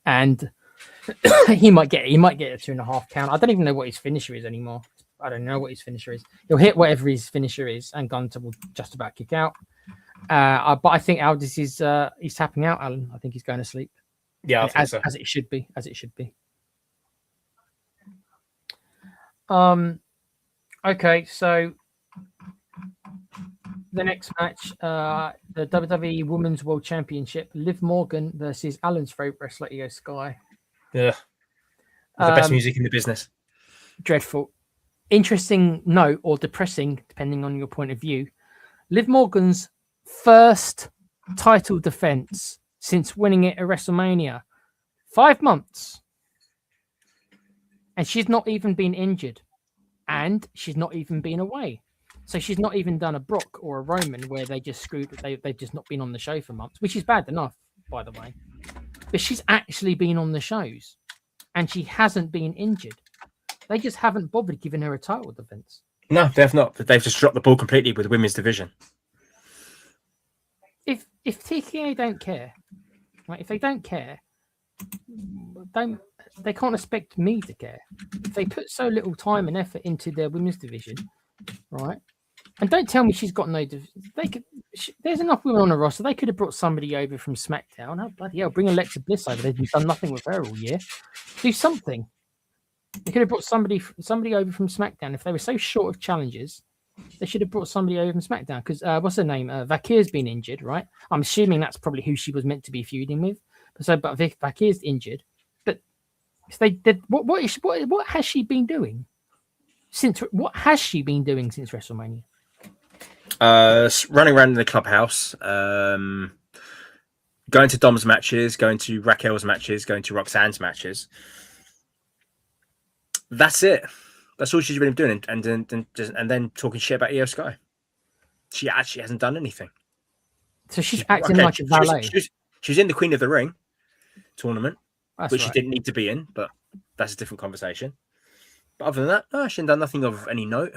and he might get a 2.5 count. I don't even know what his finisher is anymore. I don't know what his finisher is. He'll hit whatever his finisher is, and Gunter will just about kick out. But I think Aldis is he's tapping out, Alan. I think he's going to sleep. Yeah, I think so. As it should be. Okay, so the next match, the WWE Women's World Championship, Liv Morgan versus Alan's favorite wrestler, Io Sky. Yeah, the best music in the business. Dreadful. Interesting note, or depressing, depending on your point of view. Liv Morgan's first title defense since winning it at WrestleMania. 5 months. And she's not even been injured. And she's not even been away. So she's not even done a Brock or a Roman where they just screwed. They've just not been on the show for months, which is bad enough, by the way. But she's actually been on the shows. And she hasn't been injured. They just haven't bothered giving her a title defense. No, they've not. They've just dropped the ball completely with the women's division. If TKO don't care, right? If they don't care, they can't expect me to care. If they put so little time and effort into their women's division, right? And don't tell me she's got no. There's enough women on the roster. They could have brought somebody over from SmackDown. Oh bloody hell! Bring Alexa Bliss over. They've done nothing with her all year. Do something. They could have brought somebody over from SmackDown. If they were so short of challenges, they should have brought somebody over from SmackDown. Because what's her name? Vakir's been injured, right? I'm assuming that's probably who she was meant to be feuding with. But Vakir's injured. But if they did, what has she been doing since? What has she been doing since WrestleMania? Running around in the clubhouse, going to Dom's matches, going to Raquel's matches, going to Roxanne's matches. That's it. That's all she's been doing, and then talking shit about Io Sky. She actually hasn't done anything. So she's acting like a valet. She was in the Queen of the Ring tournament, That's which right. she didn't need to be in, but that's a different conversation. But other than that, no, she hasn't done nothing of any note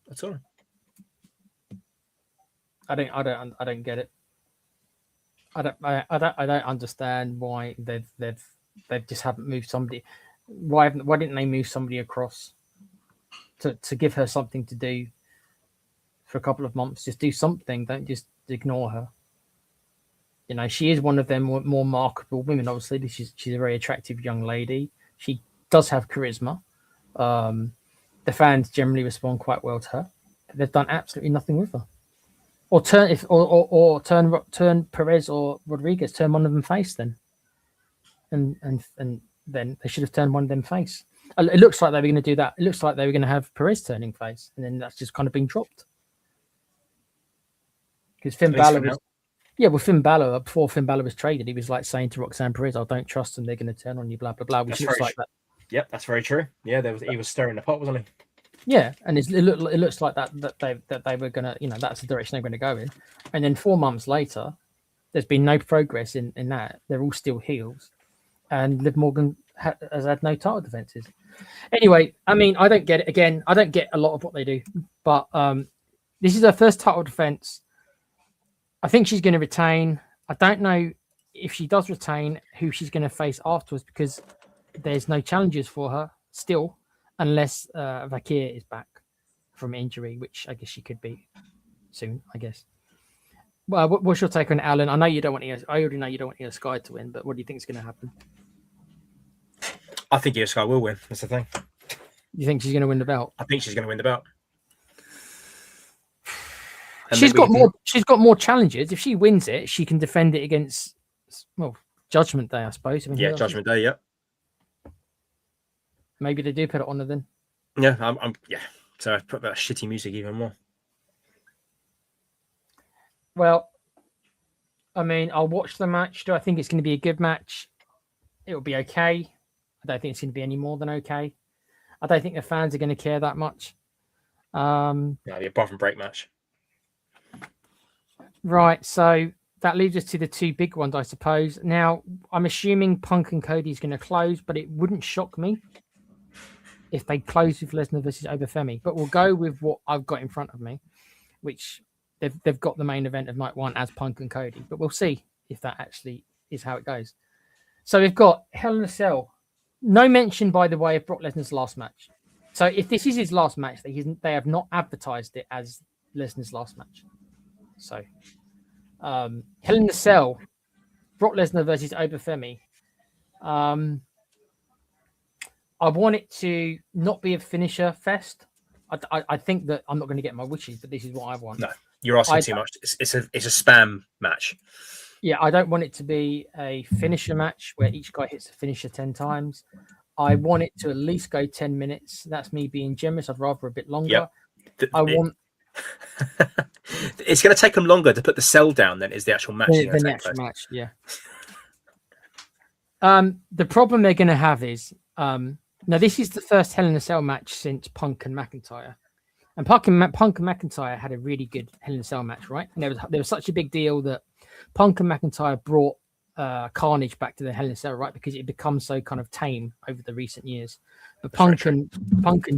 at all. I don't get it. I don't understand why they've just haven't moved somebody. Why didn't they move somebody across to give her something to do for a couple of months? Just do something. Don't just ignore her. You know, she is one of them more marketable women. Obviously, she's a very attractive young lady. She does have charisma. The fans generally respond quite well to her. They've done absolutely nothing with her. Or turn Perez or Rodriguez, turn one of them face then, and then they should have turned one of them face. It looks like they were going to do that. It looks like they were going to have Perez turning face, and then that's just kind of been dropped. Because Finn Balor was, well, Finn Balor, before Finn Balor was traded, he was like saying to Roxanne Perez, "I don't trust them; they're going to turn on you." Blah blah blah. Which looks like that. Yep, that's very true. Yeah, he was stirring the pot, wasn't he? Yeah, and it looks like that they were going to, that's the direction they're going to go in. And then 4 months later, there's been no progress in that. They're all still heels, and Liv Morgan has had no title defenses. Anyway, I mean, I don't get it. Again, I don't get a lot of what they do, but this is her first title defense. I think she's going to retain. I don't know if she does retain who she's going to face afterwards, because there's no challenges for her still, unless Vakir is back from injury, which I guess she could be soon, I guess. Well, what's your take on Alan? I know you don't want I already know you don't want Io Sky to win, but what do you think is going to happen? I think Io Sky will win. That's the thing. You think she's going to win the belt? I think she's going to win the belt. And she's got more challenges. If she wins it, she can defend it against, well, Judgment Day, I suppose. Yeah, Judgment Day. Yeah. Maybe they do put it on her then. Yeah, yeah. So I put that shitty music even more. Well, I mean, I'll watch the match. Do I think it's going to be a good match? It will be okay. I don't think it's going to be any more than okay. I don't think the fans are going to care that much. Yeah, it'll be a bottom break match. Right, so that leaves us to the 2 big ones, I suppose. Now, I'm assuming Punk and Cody's going to close, but it wouldn't shock me if they close with Lesnar versus Obafemi. But we'll go with what I've got in front of me, which they've got the main event of night 1 as Punk and Cody. But we'll see if that actually is how it goes. So we've got Hell in a Cell. No mention, by the way, of Brock Lesnar's last match. So if this is his last match, they have not advertised it as Lesnar's last match. So Hell in a Cell, Brock Lesnar versus Obafemi. I want it to not be a finisher fest. I think that I'm not going to get my wishes, but this is what I want. No, you're asking too much. It's a spam match. Yeah, I don't want it to be a finisher match where each guy hits a finisher 10 times. I want it to at least go 10 minutes. That's me being generous. I'd rather a bit longer. Yep. I want. It's going to take them longer to put the cell down than is the actual match. The actual match, yeah. The problem they're going to have is now this is the first Hell in a Cell match since Punk and McIntyre, and Punk and McIntyre had a really good Hell in a Cell match, right? And there was such a big deal that Punk and McIntyre brought Carnage back to the Hell in a Cell, right? Because it becomes so kind of tame over the recent years. But Punk and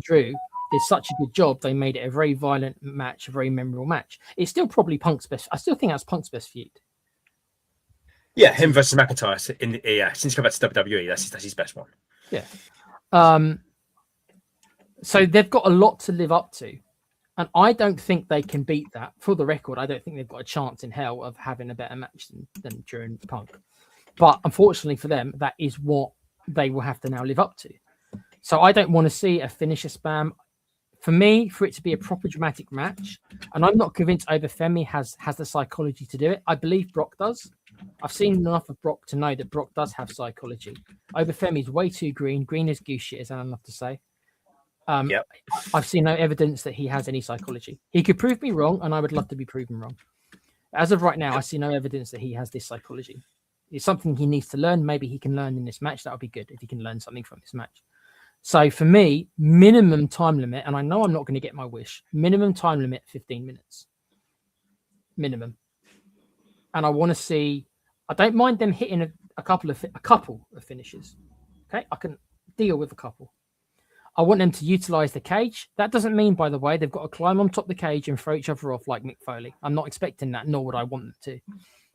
Drew did such a good job; they made it a very violent match, a very memorable match. It's still probably Punk's best. I still think that's Punk's best feud. Yeah, him versus McIntyre. Since he came back to WWE, that's his best one. Yeah. So they've got a lot to live up to, and I don't think they can beat that. For the record, I don't think they've got a chance in hell of having a better match than Drew and Punk. But unfortunately for them, that is what they will have to now live up to. So I don't want to see a finisher spam. For me, for it to be a proper dramatic match, and I'm not convinced Obafemi has the psychology to do it. I believe Brock does. I've seen enough of Brock to know that Brock does have psychology. Obafemi's way too green as goose shit, as Alan loved to say. Yep. I've seen no evidence that he has any psychology. He could prove me wrong, and I would love to be proven wrong. As of right now, I see no evidence that he has this psychology. It's something he needs to learn. Maybe he can learn in this match. That would be good if he can learn something from this match. So for me, minimum time limit, and I know I'm not going to get my wish, minimum time limit, 15 minutes. Minimum. And I want to see, I don't mind them hitting a couple of finishes. Okay, I can deal with a couple. I want them to utilize the cage. That doesn't mean, by the way, they've got to climb on top of the cage and throw each other off like Mick Foley. I'm not expecting that, nor would I want them to,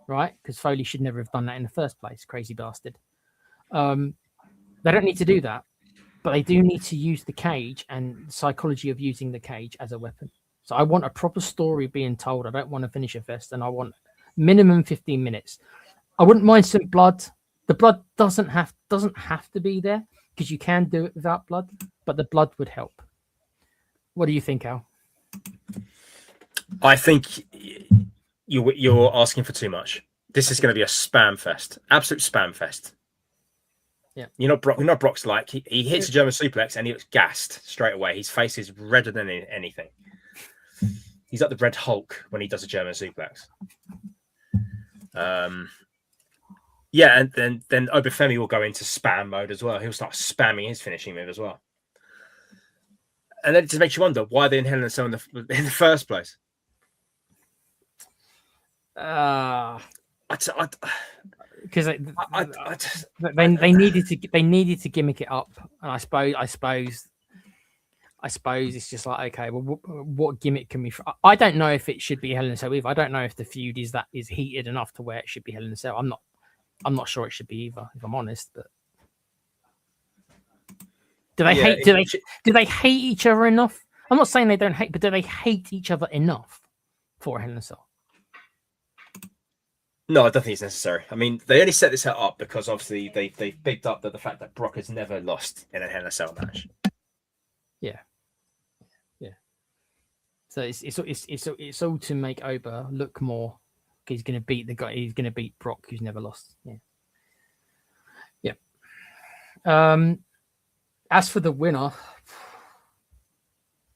right? Because Foley should never have done that in the first place, crazy bastard. They don't need to do that, but they do need to use the cage and the psychology of using the cage as a weapon. So I want a proper story being told. I don't want to finish a fest, and I want minimum 15 minutes. I wouldn't mind some blood. The blood doesn't have to be there, because you can do it without blood, but the blood would help. What do you think, Al? I think you're asking for too much. This is going to be a spam fest, absolute spam fest. You know Brock's like he hits a German suplex and he looks gassed straight away. His face is redder than anything. He's like the Red Hulk when he does a German suplex. Yeah, and then Obafemi will go into spam mode as well. He'll start spamming his finishing move as well. And then it just makes you wonder why they're in Hell in a Cell in the first place. Because they needed to gimmick it up, and I suppose it's just like, okay, well, what gimmick can we? I don't know if it should be Hell in a Cell either. I don't know if the feud is heated enough to where it should be Hell in a Cell. I'm not sure it should be either, if I'm honest. But do they hate each other enough? I'm not saying they don't hate, but do they hate each other enough for a Hell in a Cell? No, I don't think it's necessary. I mean, they only set this up because obviously they picked up the fact that Brock has never lost in a Hell in a Cell match. Yeah. So it's all to make Oba look more. He's going to beat the guy. He's going to beat Brock, who's never lost. Yeah. As for the winner,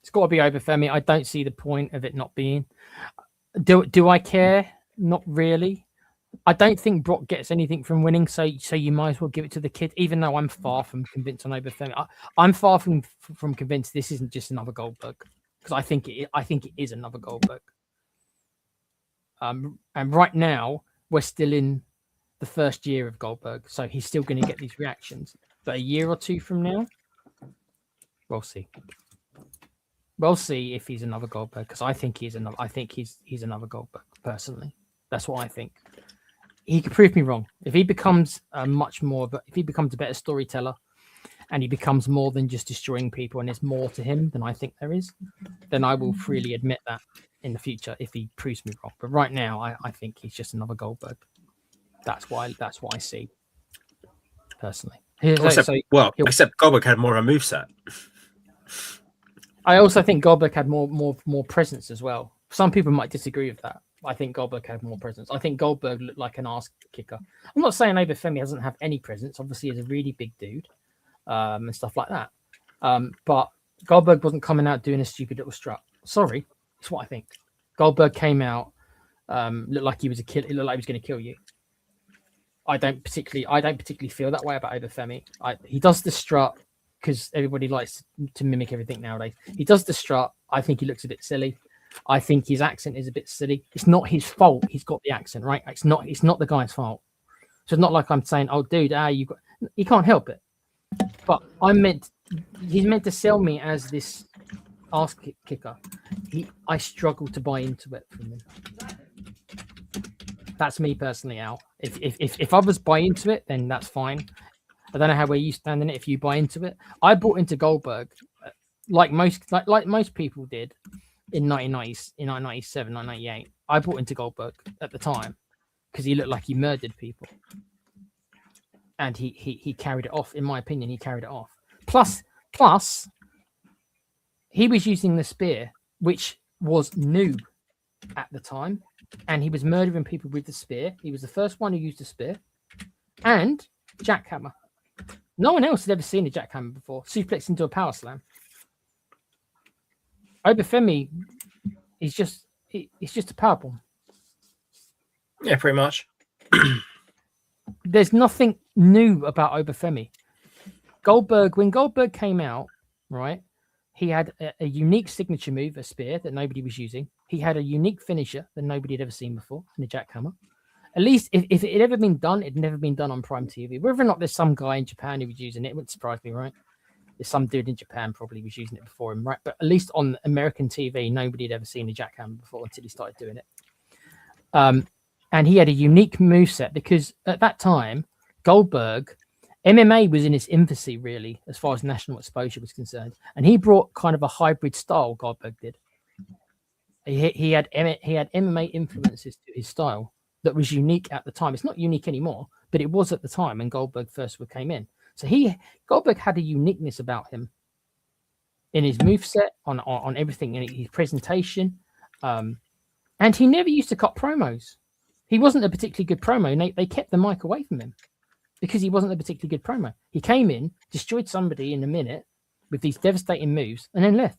it's got to be Obafemi. I don't see the point of it not being. Do I care? Not really. I don't think Brock gets anything from winning, so you might as well give it to the kid. Even though I'm far from convinced on Obafemi, I'm far from convinced this isn't just another Goldberg, because I think it is another Goldberg. And right now we're still in the first year of Goldberg, so he's still going to get these reactions. But a year or two from now, we'll see. We'll see if he's another Goldberg, because I think he's another. I think he's another Goldberg personally. That's what I think. He could prove me wrong. If he becomes if he becomes a better storyteller, and he becomes more than just destroying people, and there's more to him than I think there is, then I will freely admit that in the future if he proves me wrong. But right now, I think he's just another Goldberg. That's what I see personally. Except Goldberg had more of a moveset. I also think Goldberg had more presence as well. Some people might disagree with that. I think Goldberg had more presence. I think Goldberg looked like an ass kicker. I'm not saying Obafemi doesn't have any presence. Obviously, he's a really big dude and stuff like that. But Goldberg wasn't coming out doing a stupid little strut. Sorry, that's what I think. Goldberg came out, looked like he was a killer. It looked like he was going to kill you. I don't particularly feel that way about Obafemi. He does the strut because everybody likes to mimic everything nowadays. He does the strut. I think he looks a bit silly. I think his accent is a bit silly. It's not his fault. He's got the accent, right? It's not the guy's fault. So it's not like I'm saying, "Oh, dude, he can't help it." But he's meant to sell me as this ass kicker. I struggle to buy into it from him. That's me personally, Al. If others buy into it, then that's fine. I don't know where you stand in it. If you buy into it, I bought into Goldberg, like most people did. In 1997, 1998, I bought into Goldberg at the time because he looked like he murdered people, and he carried it off. In my opinion, he carried it off. Plus, he was using the spear, which was new at the time, and he was murdering people with the spear. He was the first one who used the spear, and jackhammer. No one else had ever seen a jackhammer before. Suplex into a power slam. Obafemi is just a powerbomb. Yeah, pretty much. There's nothing new about Obafemi. When Goldberg came out, right, he had a unique signature move, a spear that nobody was using. He had a unique finisher that nobody had ever seen before, in a jackhammer. At least if it had ever been done, it'd never been done on Prime TV. Whether or not there's some guy in Japan who was using it, it wouldn't surprise me, right? Some dude in Japan probably was using it before him, right? But at least on American TV, nobody had ever seen a jackhammer before until he started doing it. And he had a unique moveset because at that time, Goldberg, MMA was in its infancy, really, as far as national exposure was concerned. And he brought kind of a hybrid style, Goldberg did. He had MMA influences to his style that was unique at the time. It's not unique anymore, but it was at the time when Goldberg first came in. So Goldberg had a uniqueness about him in his moveset, on everything, in his presentation. And he never used to cut promos. He wasn't a particularly good promo. They kept the mic away from him. because he wasn't a particularly good promo. He came in, destroyed somebody in a minute with these devastating moves, and then left.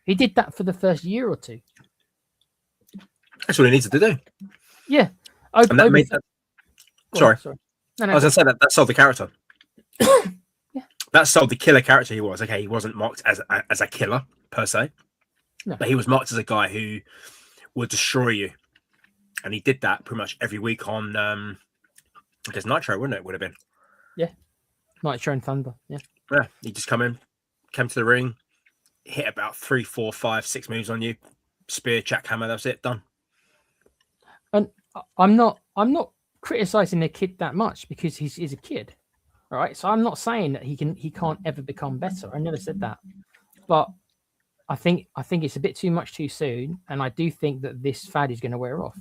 He did that for the first year or two. That's what he needed to do. Yeah. And that made that. Sorry. No, I was going to say that sold the character. Yeah. That sold the killer character he was. Okay, he wasn't marked as a killer per se, but he was marked as a guy who would destroy you. And he did that pretty much every week on, I guess, Nitro, wouldn't it? Would have been. Yeah. Nitro and Thunder. Yeah. Yeah. He just came to the ring, hit about 3, 4, 5, 6 moves on you, spear, jackhammer. That's it, done. And I'm not criticizing the kid that much because he's a kid. All right. So I'm not saying that he can't ever become better. I never said that. But I think it's a bit too much too soon. And I do think that this fad is going to wear off.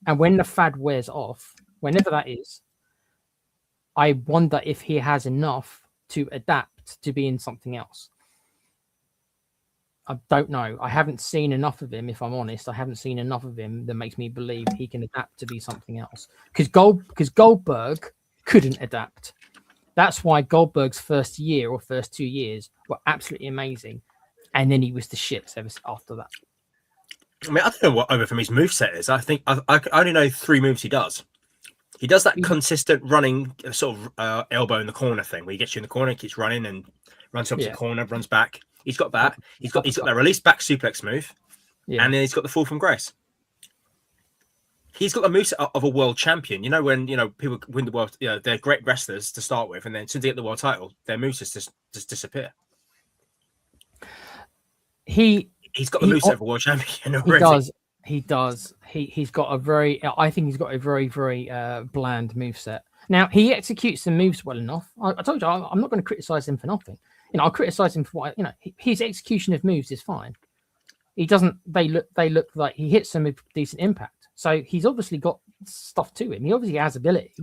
And when the fad wears off, whenever that is, I wonder if he has enough to adapt to being something else. I don't know. I haven't seen enough of him, if I'm honest. I haven't seen enough of him that makes me believe he can adapt to be something else. Because Goldberg couldn't adapt. That's why Goldberg's first year or first 2 years were absolutely amazing. And then he was the shit after that. I mean, I don't know what Overfamily's moveset is. I think I only know 3 moves he does. He does that consistent running sort of elbow in the corner thing where he gets you in the corner, keeps running and runs up to the corner, runs back. He's got that. He's got that release back suplex move, and then he's got the fall from grace. He's got the moveset of a world champion. You know when people win the world, they're great wrestlers to start with, and then as soon as they get the world title, their movesets just disappear. He's got the moveset of a world champion already. He does. He's got a very. I think he's got a very very bland moveset. Now he executes the moves well enough. I told you I'm not going to criticize him for nothing. I'll criticize him for what his execution of moves is fine. He doesn't. They look like he hits them with decent impact. So he's obviously got stuff to him. He obviously has ability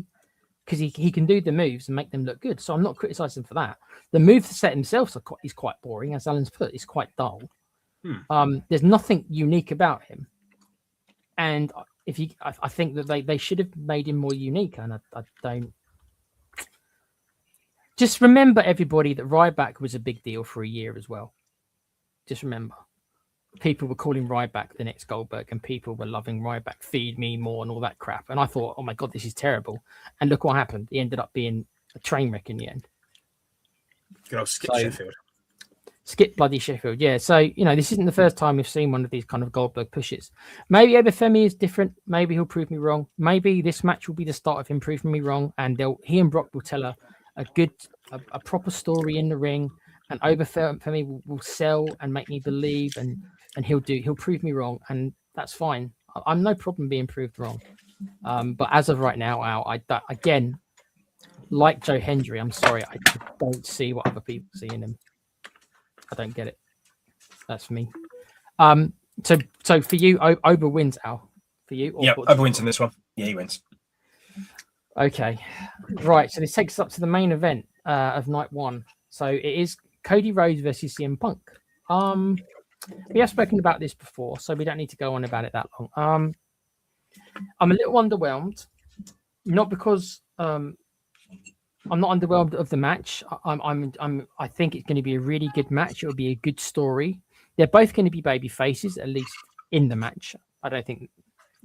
because he can do the moves and make them look good. So I'm not criticizing him for that. The move set himself is quite boring, as Alan's put. It's quite dull. There's nothing unique about him, and I think that they should have made him more unique, and I don't. Just remember, everybody, that Ryback was a big deal for a year as well. Just remember. People were calling Ryback the next Goldberg, and people were loving Ryback, feed me more and all that crap. And I thought, oh my God, this is terrible. And look what happened. He ended up being a train wreck in the end. Good old Skip Sheffield. Skip bloody Sheffield, yeah. So, this isn't the first time we've seen one of these kind of Goldberg pushes. Maybe Obafemi is different. Maybe he'll prove me wrong. Maybe this match will be the start of him proving me wrong, and he and Brock will tell a proper story in the ring, and Obafemi will sell and make me believe, and he'll prove me wrong, and that's fine. I'm no problem being proved wrong. But as of right now, Al, again, like Joe Hendry, I'm sorry, I don't see what other people see in him. I don't get it. That's for me. So for you, Oba wins, Al. For you, yeah, Oba wins in this one. Yeah, he wins. Okay, right. So this takes us up to the main event of night 1. So it is Cody Rhodes versus CM Punk. We have spoken about this before, so we don't need to go on about it that long. I'm a little underwhelmed, not because I'm not underwhelmed of the match. I think it's going to be a really good match. It'll be a good story. They're both going to be baby faces, at least in the match. I don't think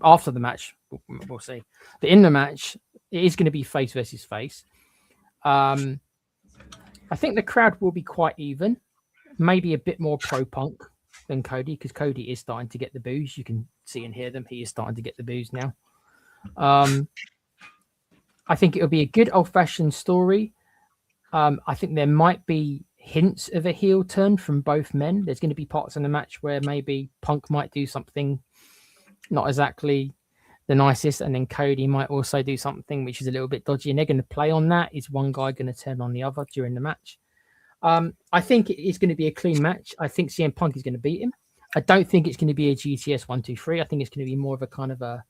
after the match we'll see, but in the match it is going to be face versus face. I think the crowd will be quite even, maybe a bit more pro Punk than Cody, because Cody is starting to get the boos. You can see and hear them. He is starting to get the boos now. I think it'll be a good old-fashioned story. I think there might be hints of a heel turn from both men. There's going to be parts in the match where maybe Punk might do something not exactly the nicest, and then Cody might also do something which is a little bit dodgy, and they're going to play on that. Is one guy going to turn on the other during the match? I think it's going to be a clean match. I think CM Punk is going to beat him. I don't think it's going to be a GTS 1, 2, 3. I think it's going to be more of a kind of a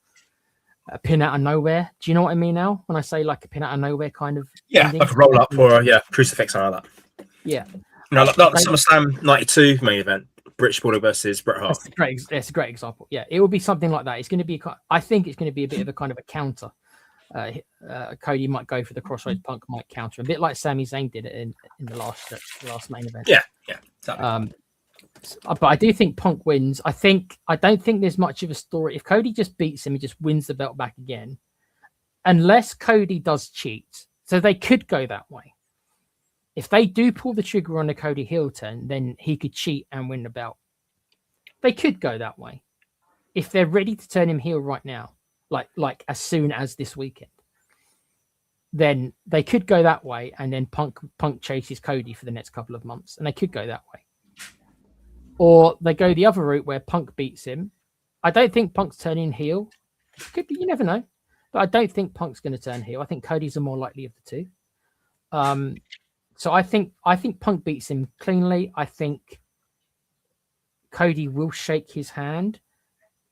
pin out of nowhere. Do you know what I mean now when I say like a pin out of nowhere kind of? Yeah, ending? like a roll up or crucifix, something like that. Yeah. Like the SummerSlam 92 main event, British Bulldog versus Bret Hart. That's a great example. Yeah, it will be something like that. It's going to be. I think it's going to be a bit of a kind of a counter. Cody might go for the crossroads, Punk might counter, a bit like Sami Zayn did it in the last main event. Yeah, exactly. But I do think Punk wins. I don't think there's much of a story. If Cody just beats him, he just wins the belt back again, unless Cody does cheat. So they could go that way. If they do pull the trigger on the Cody heel turn, then he could cheat and win the belt. They could go that way if they're ready to turn him heel right now, like as soon as this weekend. Then they could go that way, and then Punk chases Cody for the next couple of months, and they could go that way. Or they go the other route where Punk beats him. I don't think Punk's turning heel. Could be, you never know. But I don't think Punk's going to turn heel. I think Cody's the more likely of the two. So I think Punk beats him cleanly. I think Cody will shake his hand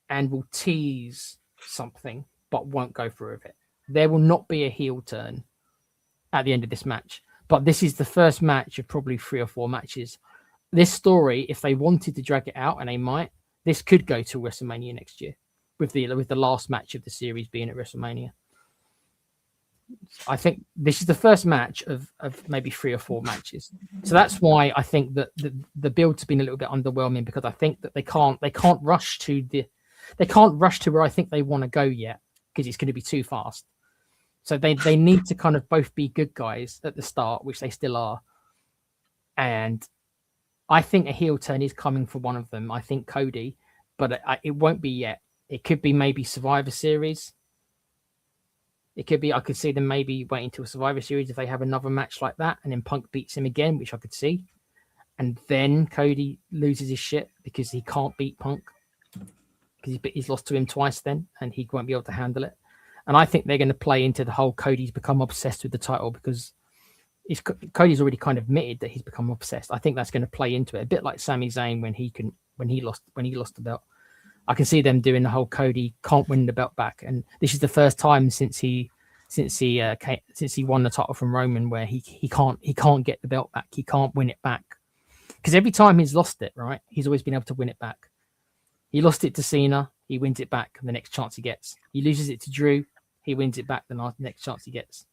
and will tease something, but won't go through with it. There will not be a heel turn at the end of this match. But this is the first match of probably 3 or 4 matches. This story, if they wanted to drag it out, and they might, this could go to WrestleMania next year, with the last match of the series being at WrestleMania. I think this is the first match of maybe 3 or 4 matches. So that's why I think that the build's been a little bit underwhelming, because I think that they can't rush to where I think they want to go yet, because it's going to be too fast. So they need to kind of both be good guys at the start, which they still are. And I think a heel turn is coming for one of them. I think Cody, but it won't be yet. It could be maybe Survivor Series. It could be, I could see them maybe waiting till Survivor Series if they have another match like that, and then Punk beats him again, which I could see. And then Cody loses his shit because he can't beat Punk, because he's lost to him twice then, and he won't be able to handle it. And I think they're going to play into the whole Cody's become obsessed with the title, because Cody's already kind of admitted that he's become obsessed. I think that's going to play into it, a bit like Sami Zayn when he lost the belt. I can see them doing the whole Cody can't win the belt back, and this is the first time since he won the title from Roman where he can't get the belt back. He can't win it back, because every time he's lost it, right, he's always been able to win it back. He lost it to Cena, he wins it back the next chance he gets. He loses it to Drew, he wins it back the next chance he gets.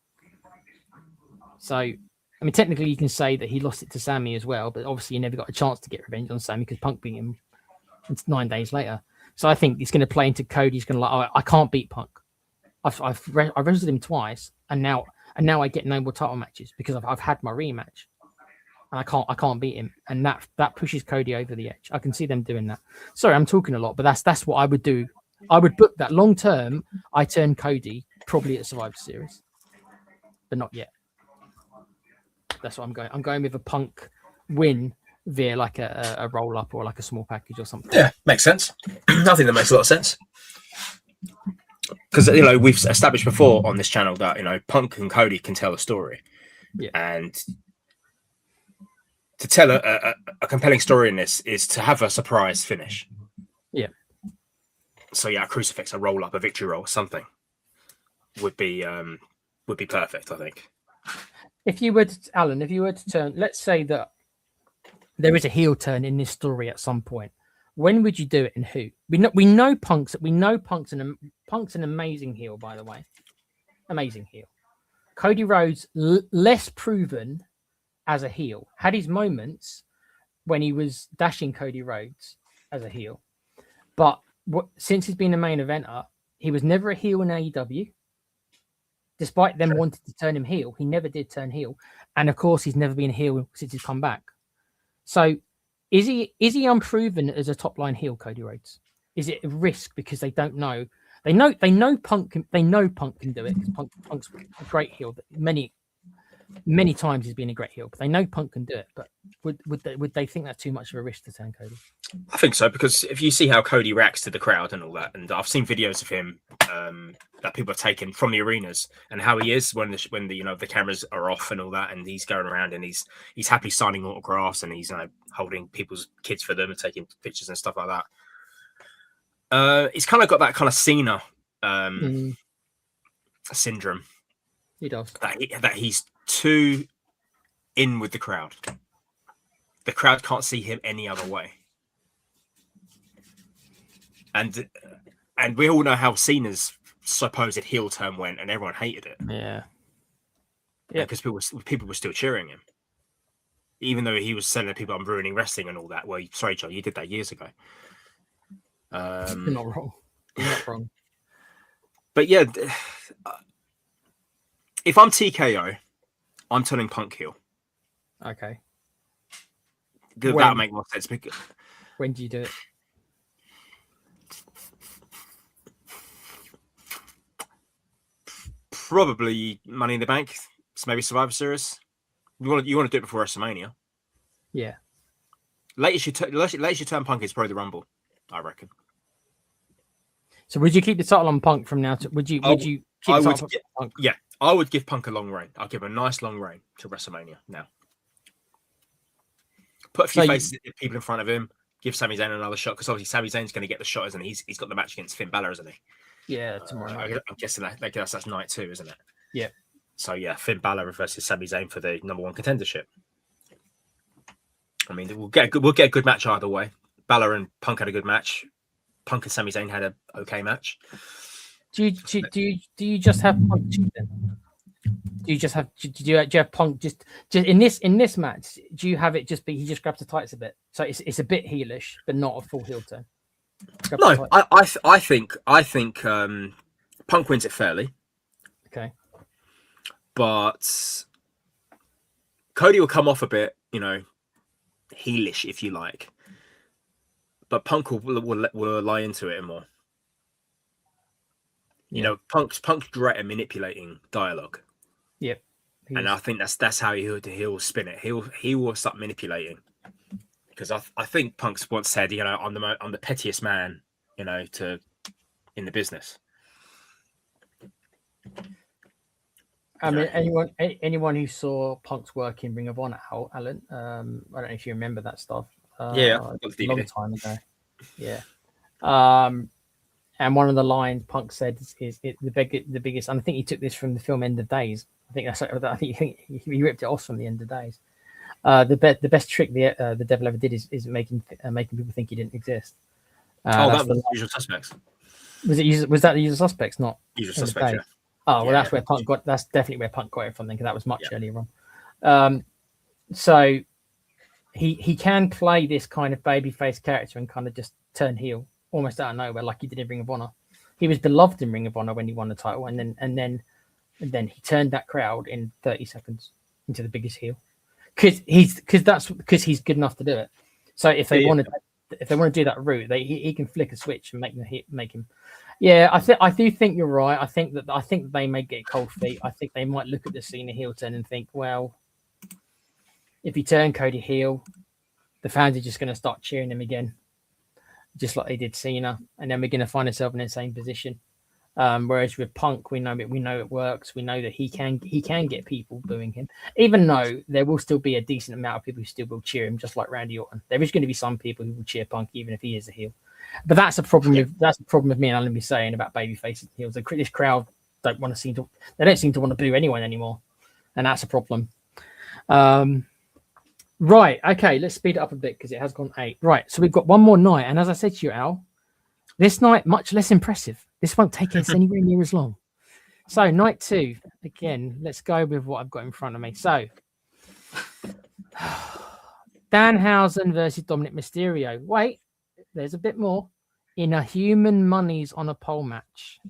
So, I mean, technically you can say that he lost it to Sammy as well, but obviously he never got a chance to get revenge on Sammy because Punk beat him 9 days later. So I think it's going to play into Cody. He's going to like, I can't beat Punk. I've wrestled him twice, and now I get no more title matches because I've had my rematch, and I can't beat him, and that pushes Cody over the edge. I can see them doing that. Sorry, I'm talking a lot, but that's what I would do. I would book that long term. I turn Cody probably at Survivor Series, but not yet. That's what I'm going. I'm going with a Punk win via like a roll up or like a small package or something. Yeah, makes sense. I think that makes a lot of sense. Because we've established before on this channel that Punk and Cody can tell a story, yeah. And to tell a compelling story in this is to have a surprise finish. Yeah. So yeah, a crucifix, a roll up, a victory roll, something would be perfect, I think. If you were to, Alan, turn, let's say that there is a heel turn in this story at some point. When would you do it, and who? We know Punk's an amazing heel, by the way. Amazing heel. Cody Rhodes, less proven as a heel, had his moments when he was dashing Cody Rhodes as a heel. But since he's been a main eventer, he was never a heel in AEW. Despite them wanting to turn him heel, he never did turn heel. And of course, he's never been a heel since he's come back. So is he unproven as a top line heel, Cody Rhodes? Is it a risk because they don't know? They know Punk can do it, because Punk's a great heel. Many times he's been a great heel, but they know Punk can do it. But would they think that's too much of a risk to turn Cody? I think so, because if you see how Cody reacts to the crowd and all that, and I've seen videos of him that people have taken from the arenas, and how he is when the cameras are off and all that, and he's going around and he's happily signing autographs, and he's holding people's kids for them and taking pictures and stuff like that. He's kind of got that kind of Cena syndrome. He does. That he's too in with the crowd. The crowd can't see him any other way. And we all know how Cena's supposed heel turn went, and everyone hated it. Yeah. Because people were still cheering him, even though he was telling people I'm ruining wrestling and all that. Well, sorry, John, you did that years ago. You're not wrong. You're not wrong. But yeah, if I'm TKO, I'm turning Punk heel. Okay. That would make more sense. When do you do it? Probably Money in the Bank, maybe Survivor Series. You want to do it before WrestleMania. Yeah. Latest you turn Punk is probably the Rumble, I reckon. So would you keep the title on Punk from now to? Would you keep the title on Punk? Yeah, I would give Punk a long reign. I'll give him a nice long reign to WrestleMania now. Put a few people in front of him. Give Sami Zayn another shot, because obviously Sami Zayn's going to get the shot, isn't he? He's got the match against Finn Balor, isn't he? Yeah, tomorrow night. I'm guessing that's night 2, isn't it? Yeah. So yeah, Finn Balor versus Sami Zayn for the number 1 contendership. I mean, we'll get a good match either way. Balor and Punk had a good match. Punk and Sami Zayn had a okay match. Do you just have Punk then? Do you have Punk just in this match? Do you have it just be he just grabs the tights a bit, so it's a bit heelish, but not a full heel turn? No, I think Punk wins it fairly. Okay, but Cody will come off a bit, heelish if you like, but Punk will lie into it more. Punk's great at manipulating dialogue. Yep. And I think that's how he'll spin it. He will start manipulating, because I think Punk's once said, I'm the pettiest man, in the business. I mean, anyone who saw Punk's work in Ring of Honor, Alan, I don't know if you remember that stuff. A long time ago. Yeah. And one of the lines Punk said is the biggest, and I think he took this from the film End of Days. I think he ripped it off from the End of Days. The best trick the devil ever did is making people think he didn't exist. That was Usual Suspects. Was that the Usual Suspects? Not Usual Suspects. Yeah. Oh well, that's where Punk got. That's definitely where Punk got it from. Then, because that was much earlier on. So he can play this kind of babyface character and kind of just turn heel almost out of nowhere, like he did in Ring of Honor. He was beloved in Ring of Honor when he won the title, and then he turned that crowd in 30 seconds into the biggest heel, because he's good enough to do it. So if they want to do that route, he can flick a switch and make him. Yeah, I do think you're right. I think that they may get cold feet. I think they might look at the Cena heel turn and think, well, if he turn Cody heel, the fans are just going to start cheering him again, just like they did Cena, and then we're going to find ourselves in the same position. Whereas with Punk, we know it works. We know that he can get people booing him, even though there will still be a decent amount of people who still will cheer him, just like Randy Orton. There is going to be some people who will cheer Punk even if he is a heel. But that's a problem with me and Alan be saying about babyface and heels. This crowd don't seem to want to boo anyone anymore, and that's a problem. Right, okay, let's speed it up a bit because it has gone 8. Right, so we've got one more night, and as I said to you, Al, this night much less impressive. This won't take us anywhere near as long. So night 2, again, let's go with what I've got in front of me. So Danhausen versus Dominic Mysterio. Wait, there's a bit more. In a human monies on a pole match.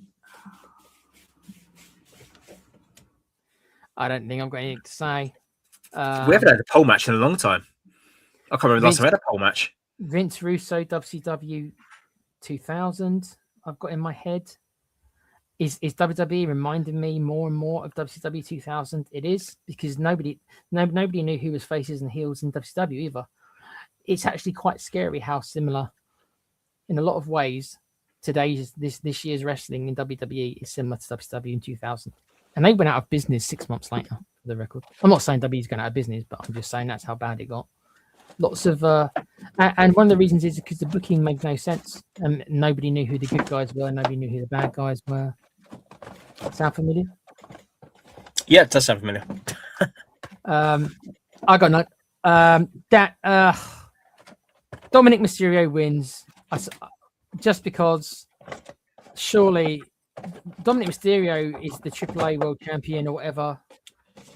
I don't think I've got anything to say. We haven't had a pole match in a long time. I can't remember the last time we had a pole match. Vince Russo, WCW 2000. I've got in my head. Is WWE reminding me more and more of WCW 2000? It is, because nobody knew who was faces and heels in WCW either. It's actually quite scary how similar, in a lot of ways, this year's wrestling in WWE is similar to WCW in 2000. And they went out of business 6 months later, for the record. I'm not saying WWE's going out of business, but I'm just saying that's how bad it got. Lots of, and one of the reasons is because the booking made no sense, and nobody knew who the good guys were, nobody knew who the bad guys were. Sound familiar? Yeah, it does sound familiar. I got no. Dominic Mysterio wins, just because surely Dominic Mysterio is the AAA World Champion or whatever.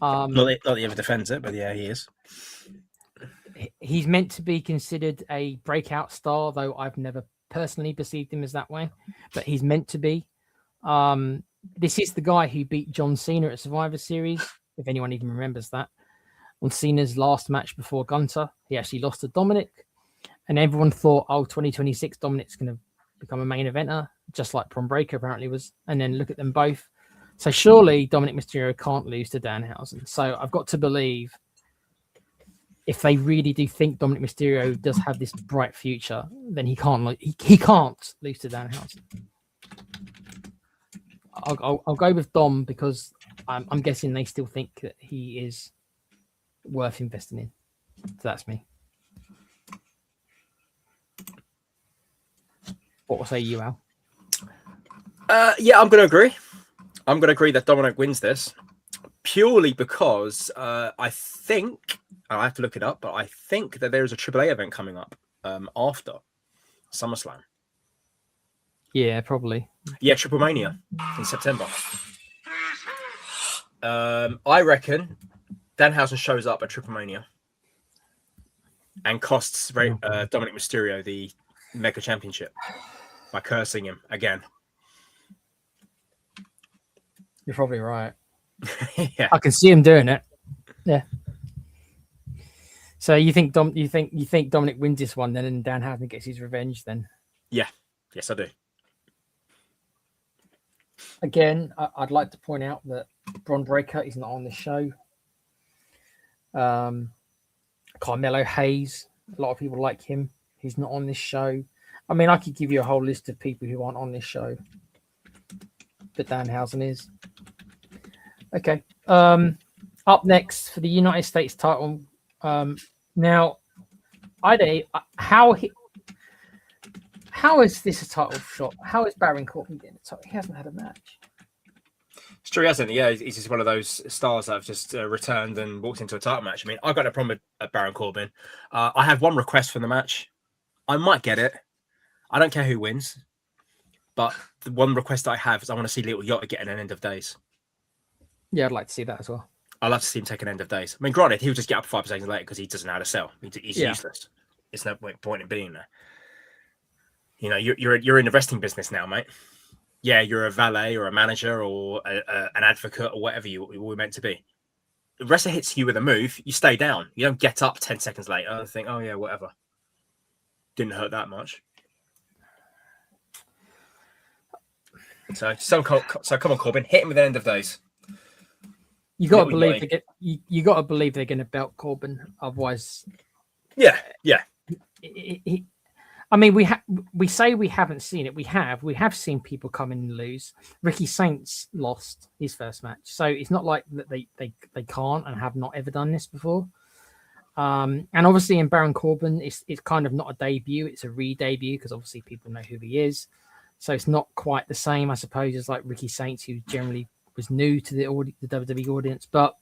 Not that he ever defends it, but yeah, he is. He's meant to be considered a breakout star, though I've never personally perceived him as that way. But he's meant to be. This is the guy who beat John Cena at Survivor Series, if anyone even remembers that. On Cena's last match before Gunter, he actually lost to Dominic. And everyone thought, 2026, Dominic's going to become a main eventer, just like Bron Breakker apparently was. And then look at them both. So surely Dominic Mysterio can't lose to Danhausen. So I've got to believe, if they really do think Dominic Mysterio does have this bright future, then he can't lose to Danhausen. I'll go with Dom because I'm guessing they still think that he is worth investing in. So that's me. What will say you, Al? Yeah, I'm going to agree. I'm going to agree that Dominic wins this purely because I think, I'll have to look it up, but I think that there is a AAA event coming up after SummerSlam. Yeah, probably. Yeah, Triple Mania in September. I reckon Danhausen shows up at Triple Mania and costs Dominic Mysterio the Mega Championship by cursing him again. You're probably right. Yeah, I can see him doing it. Yeah. So you think Dominic wins this one then, and Danhausen gets his revenge then? Yeah. Yes, I do. Again, I'd like to point out that Bron Breakker is not on the show. Carmelo Hayes, a lot of people like him. He's not on this show. I mean, I could give you a whole list of people who aren't on this show, but Danhausen is. Okay. Up next for the United States title. Now, how is this a title shot? How is Baron Corbin getting a title? He hasn't had a match. It's true, he hasn't. Yeah, he's just one of those stars that have just returned and walked into a title match. I mean, I've got a problem with Baron Corbin. I have one request for the match. I might get it. I don't care who wins. But the one request I have is I want to see Little Yotta get an end of days. Yeah, I'd like to see that as well. I'd love to see him take an end of days. I mean, granted, he'll just get up 5 seconds later because he doesn't know how to sell. He's useless. It's no point in being there. You know, you're in the wrestling business now, mate. Yeah, you're a valet or a manager or an advocate or whatever you were meant to be. The wrestler hits you with a move, you stay down. You don't get up 10 seconds later and think, oh, yeah, whatever. Didn't hurt that much. So come on, Corbin, hit him with an end of days. You got to believe you got to believe they're going to belt Corbin, otherwise. Yeah. I mean, we say we haven't seen it. We have seen people come in and lose. Ricky Saints lost his first match, so it's not like that they can't and have not ever done this before. And obviously, in Baron Corbin, it's kind of not a debut; it's a re-debut because obviously people know who he is. So it's not quite the same, I suppose, as like Ricky Saints, who generally was new to the WWE audience. But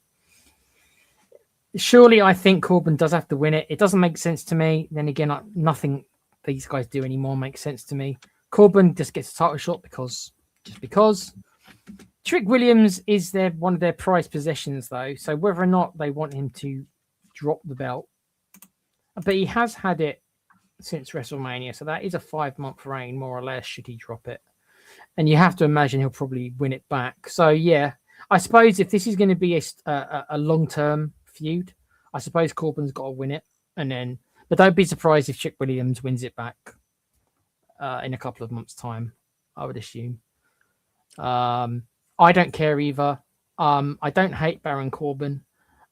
surely, I think Corbin does have to win it. It doesn't make sense to me. Then again, nothing these guys do anymore makes sense to me. Corbin just gets a title shot because. Trick Williams is one of their prized possessions, though. So whether or not they want him to drop the belt, but he has had it since WrestleMania, so that is a 5-month reign, more or less, should he drop it. And you have to imagine he'll probably win it back. So yeah, I suppose if this is going to be a long-term feud, I suppose Corbin's got to win it, but don't be surprised if Trick Williams wins it back in a couple of months' time, I would assume. I don't care either. I don't hate Baron Corbin.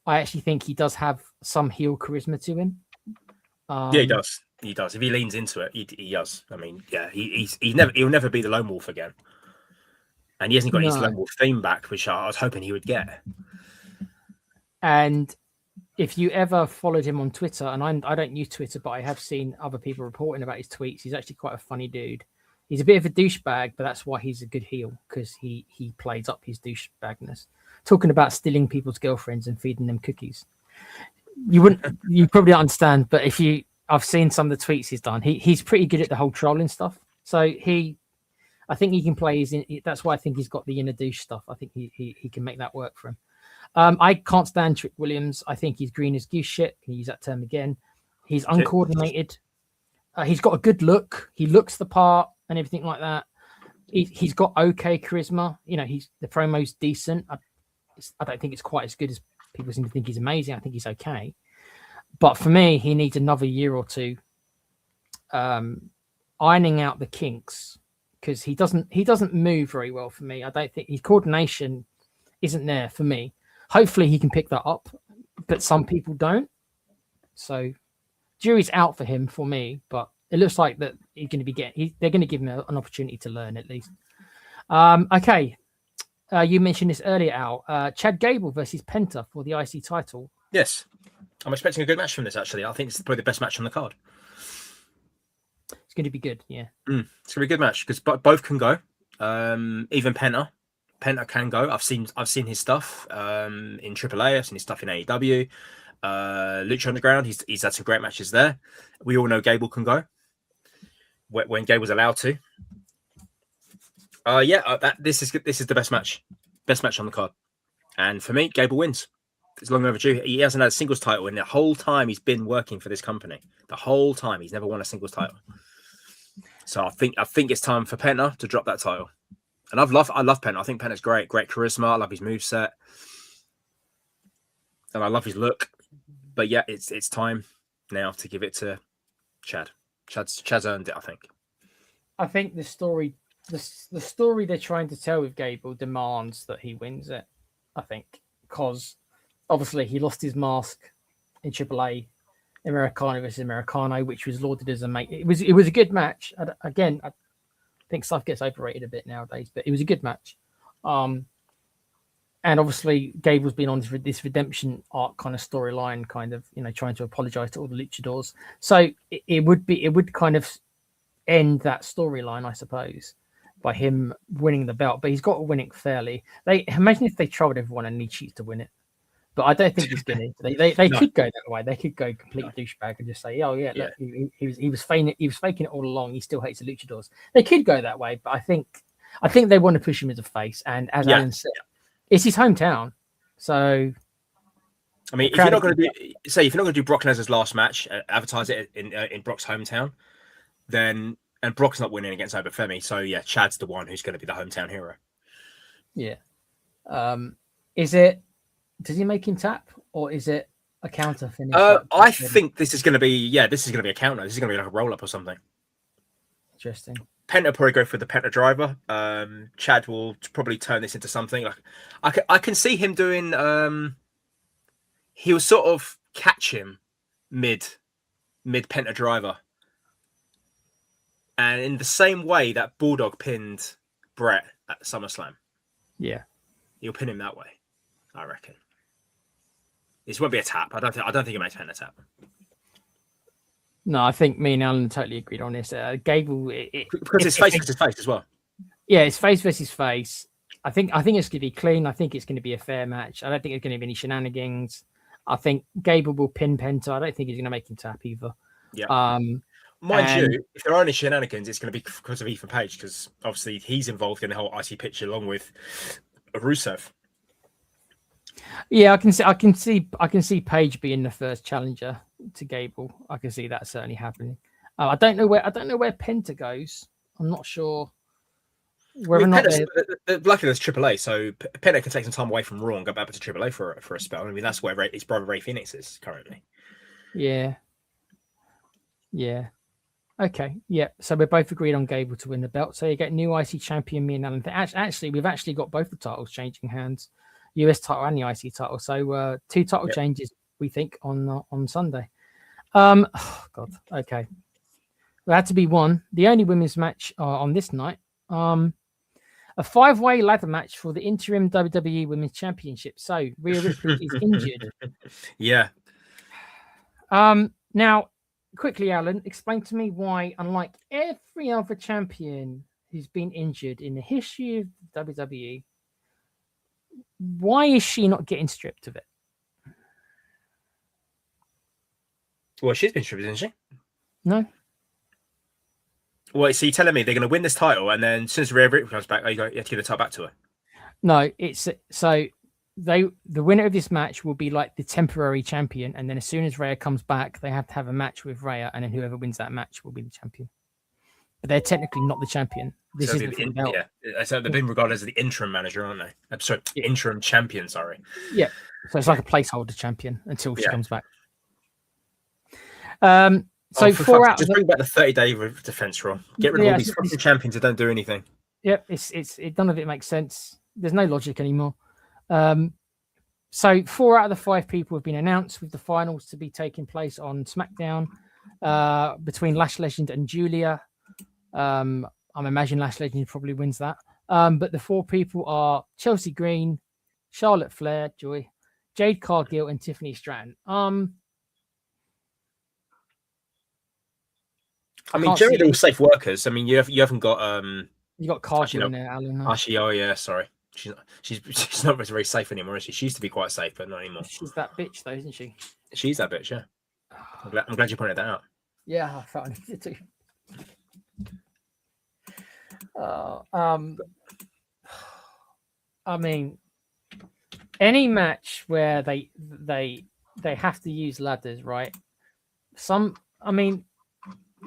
I actually think he does have some heel charisma to him. Yeah, he does. He does. If he leans into it, he does. I mean, yeah, he'll never be the Lone Wolf again. And he hasn't got his Lone Wolf theme back, which I was hoping he would get. And if you ever followed him on Twitter, and I don't use Twitter, but I have seen other people reporting about his tweets, he's actually quite a funny dude. He's a bit of a douchebag, but that's why he's a good heel, because he plays up his douchebagness. Talking about stealing people's girlfriends and feeding them cookies. You probably don't understand, but I've seen some of the tweets he's done. He's pretty good at the whole trolling stuff. So I think he can play his. That's why I think he's got the inner douche stuff. I think he can make that work for him. I can't stand Trick Williams. I think he's green as goose shit. Can use that term again. He's uncoordinated. He's got a good look. He looks the part and everything like that. He's got okay charisma. You know, the promo's decent. I don't think it's quite as good as people seem to think he's amazing. I think he's okay. But for me, he needs another year or two ironing out the kinks, because he doesn't move very well for me. I don't think his coordination isn't there for me. Hopefully he can pick that up, but some people don't. So jury's out for him for me, but it looks like that he's going to be they're going to give him an opportunity to learn at least. Okay. You mentioned this earlier, Al. Chad Gable versus Penta for the IC title. Yes. I'm expecting a good match from this, actually. I think it's probably the best match on the card. It's going to be good, yeah. It's going to be a good match because both can go. Even Penta can go. I've seen his stuff in AAA. I've seen his stuff in AEW. Lucha Underground. He's had some great matches there. We all know Gable can go when Gable's allowed to. This is the best match on the card, and for me, Gable wins. It's long overdue. He hasn't had a singles title in the whole time he's been working for this company. The whole time he's never won a singles title. So I think it's time for Penta to drop that title. And I love Penta. I think Penta's great charisma. I love his moveset, and I love his look. But yeah, it's time now to give it to Chad. Chad's earned it, I think. I think the story they're trying to tell with Gable demands that he wins it. I think because obviously he lost his mask in AAA, Americano versus Americano, which was lauded as a mate. It was a good match. I think stuff gets overrated a bit nowadays, but it was a good match. And obviously Gable's been on this redemption arc kind of storyline, kind of, you know, trying to apologize to all the luchadors. So it would kind of end that storyline, I suppose, by him winning the belt. But he's got to win it fairly. Imagine if they trolled everyone and he cheats to win it. But I don't think he's going to. They could go that way. They could go complete douchebag and just say, "Oh yeah, look, he was faking it all along. He still hates the luchadors." They could go that way, but I think they want to push him as a face. And as Alan said, it's his hometown. So, I mean, if you're not going to do Brock Lesnar's last match, advertise it in Brock's hometown, then Brock's not winning against Obafemi. So yeah, Chad's the one who's going to be the hometown hero. Yeah. Does he make him tap, or is it a counter finish? I think this is going to be a counter. This is going to be like a roll up or something. Interesting. Penta probably go for the Penta driver. Chad will probably turn this into something like I can see him doing. He'll sort of catch him mid Penta driver, and in the same way that Bulldog pinned Brett at SummerSlam. Yeah, he'll pin him that way, I reckon. This won't be a tap. I don't think it makes Penta tap. No, I think me and Alan totally agreed on this. Gable, because it's face versus face as well. Yeah, it's face versus face. I think it's going to be clean. I think it's going to be a fair match. I don't think there's going to be any shenanigans. I think Gable will pin Penta. I don't think he's going to make him tap either. Yeah. Mind you, if there are any shenanigans, it's going to be because of Ethan Page, because obviously he's involved in the whole IC picture along with Rusev. Yeah, I can see Page being the first challenger to Gable. I can see that certainly happening. I don't know where Penta goes. I'm not sure whether or not. Luckily, there's AAA, so Penta can take some time away from Raw and go back to AAA for a spell. I mean, that's where his brother Ray Phoenix is currently. Yeah. Okay. Yeah. So we're both agreed on Gable to win the belt. So you get new IC champion, me and Alan. Actually, we've actually got both the titles changing hands. US title and the IC title. So 2 title changes, we think, on Sunday. Oh God. Okay. There had to be one. The only women's match on this night. A 5-way ladder match for the interim WWE Women's Championship. So Rhea Ripley is injured. Yeah. Now, quickly, Alan, explain to me why, unlike every other champion who's been injured in the history of WWE, why is she not getting stripped of it? Well, she's been stripped, isn't she? No. Well, so you're telling me they're going to win this title, and then as soon as Rhea Ripley comes back, you have to give the title back to her? No, it's so the winner of this match will be like the temporary champion, and then as soon as Rhea comes back, they have to have a match with Rhea, and then whoever wins that match will be the champion. But they're technically not the champion. This So isn't for the belt. yeah. So they've been regarded as the interim manager, aren't they? I'm sorry, interim champion. Sorry. Yeah. So it's like a placeholder champion until she comes back. So just bring back the 30-day defense rule. Get rid of all these fucking champions that don't do anything. Yep, none of it makes sense. There's no logic anymore. So 4 out of the 5 people have been announced, with the finals to be taking place on SmackDown between Lash Legend and Julia. I'm imagining Lash Legend probably wins that. But the 4 people are Chelsea Green, Charlotte Flair, Joy, Jade Cargill, and Tiffany Stratton. I mean, generally they're all safe workers. I mean, you haven't got you got Cargill in there, Alan. Actually, oh yeah, sorry. She's not very safe anymore, is she? She used to be quite safe, but not anymore. She's that bitch, though, isn't she? She's that bitch, yeah. I'm glad you pointed that out. Yeah, I felt I needed to. I mean, any match where they have to use ladders, right?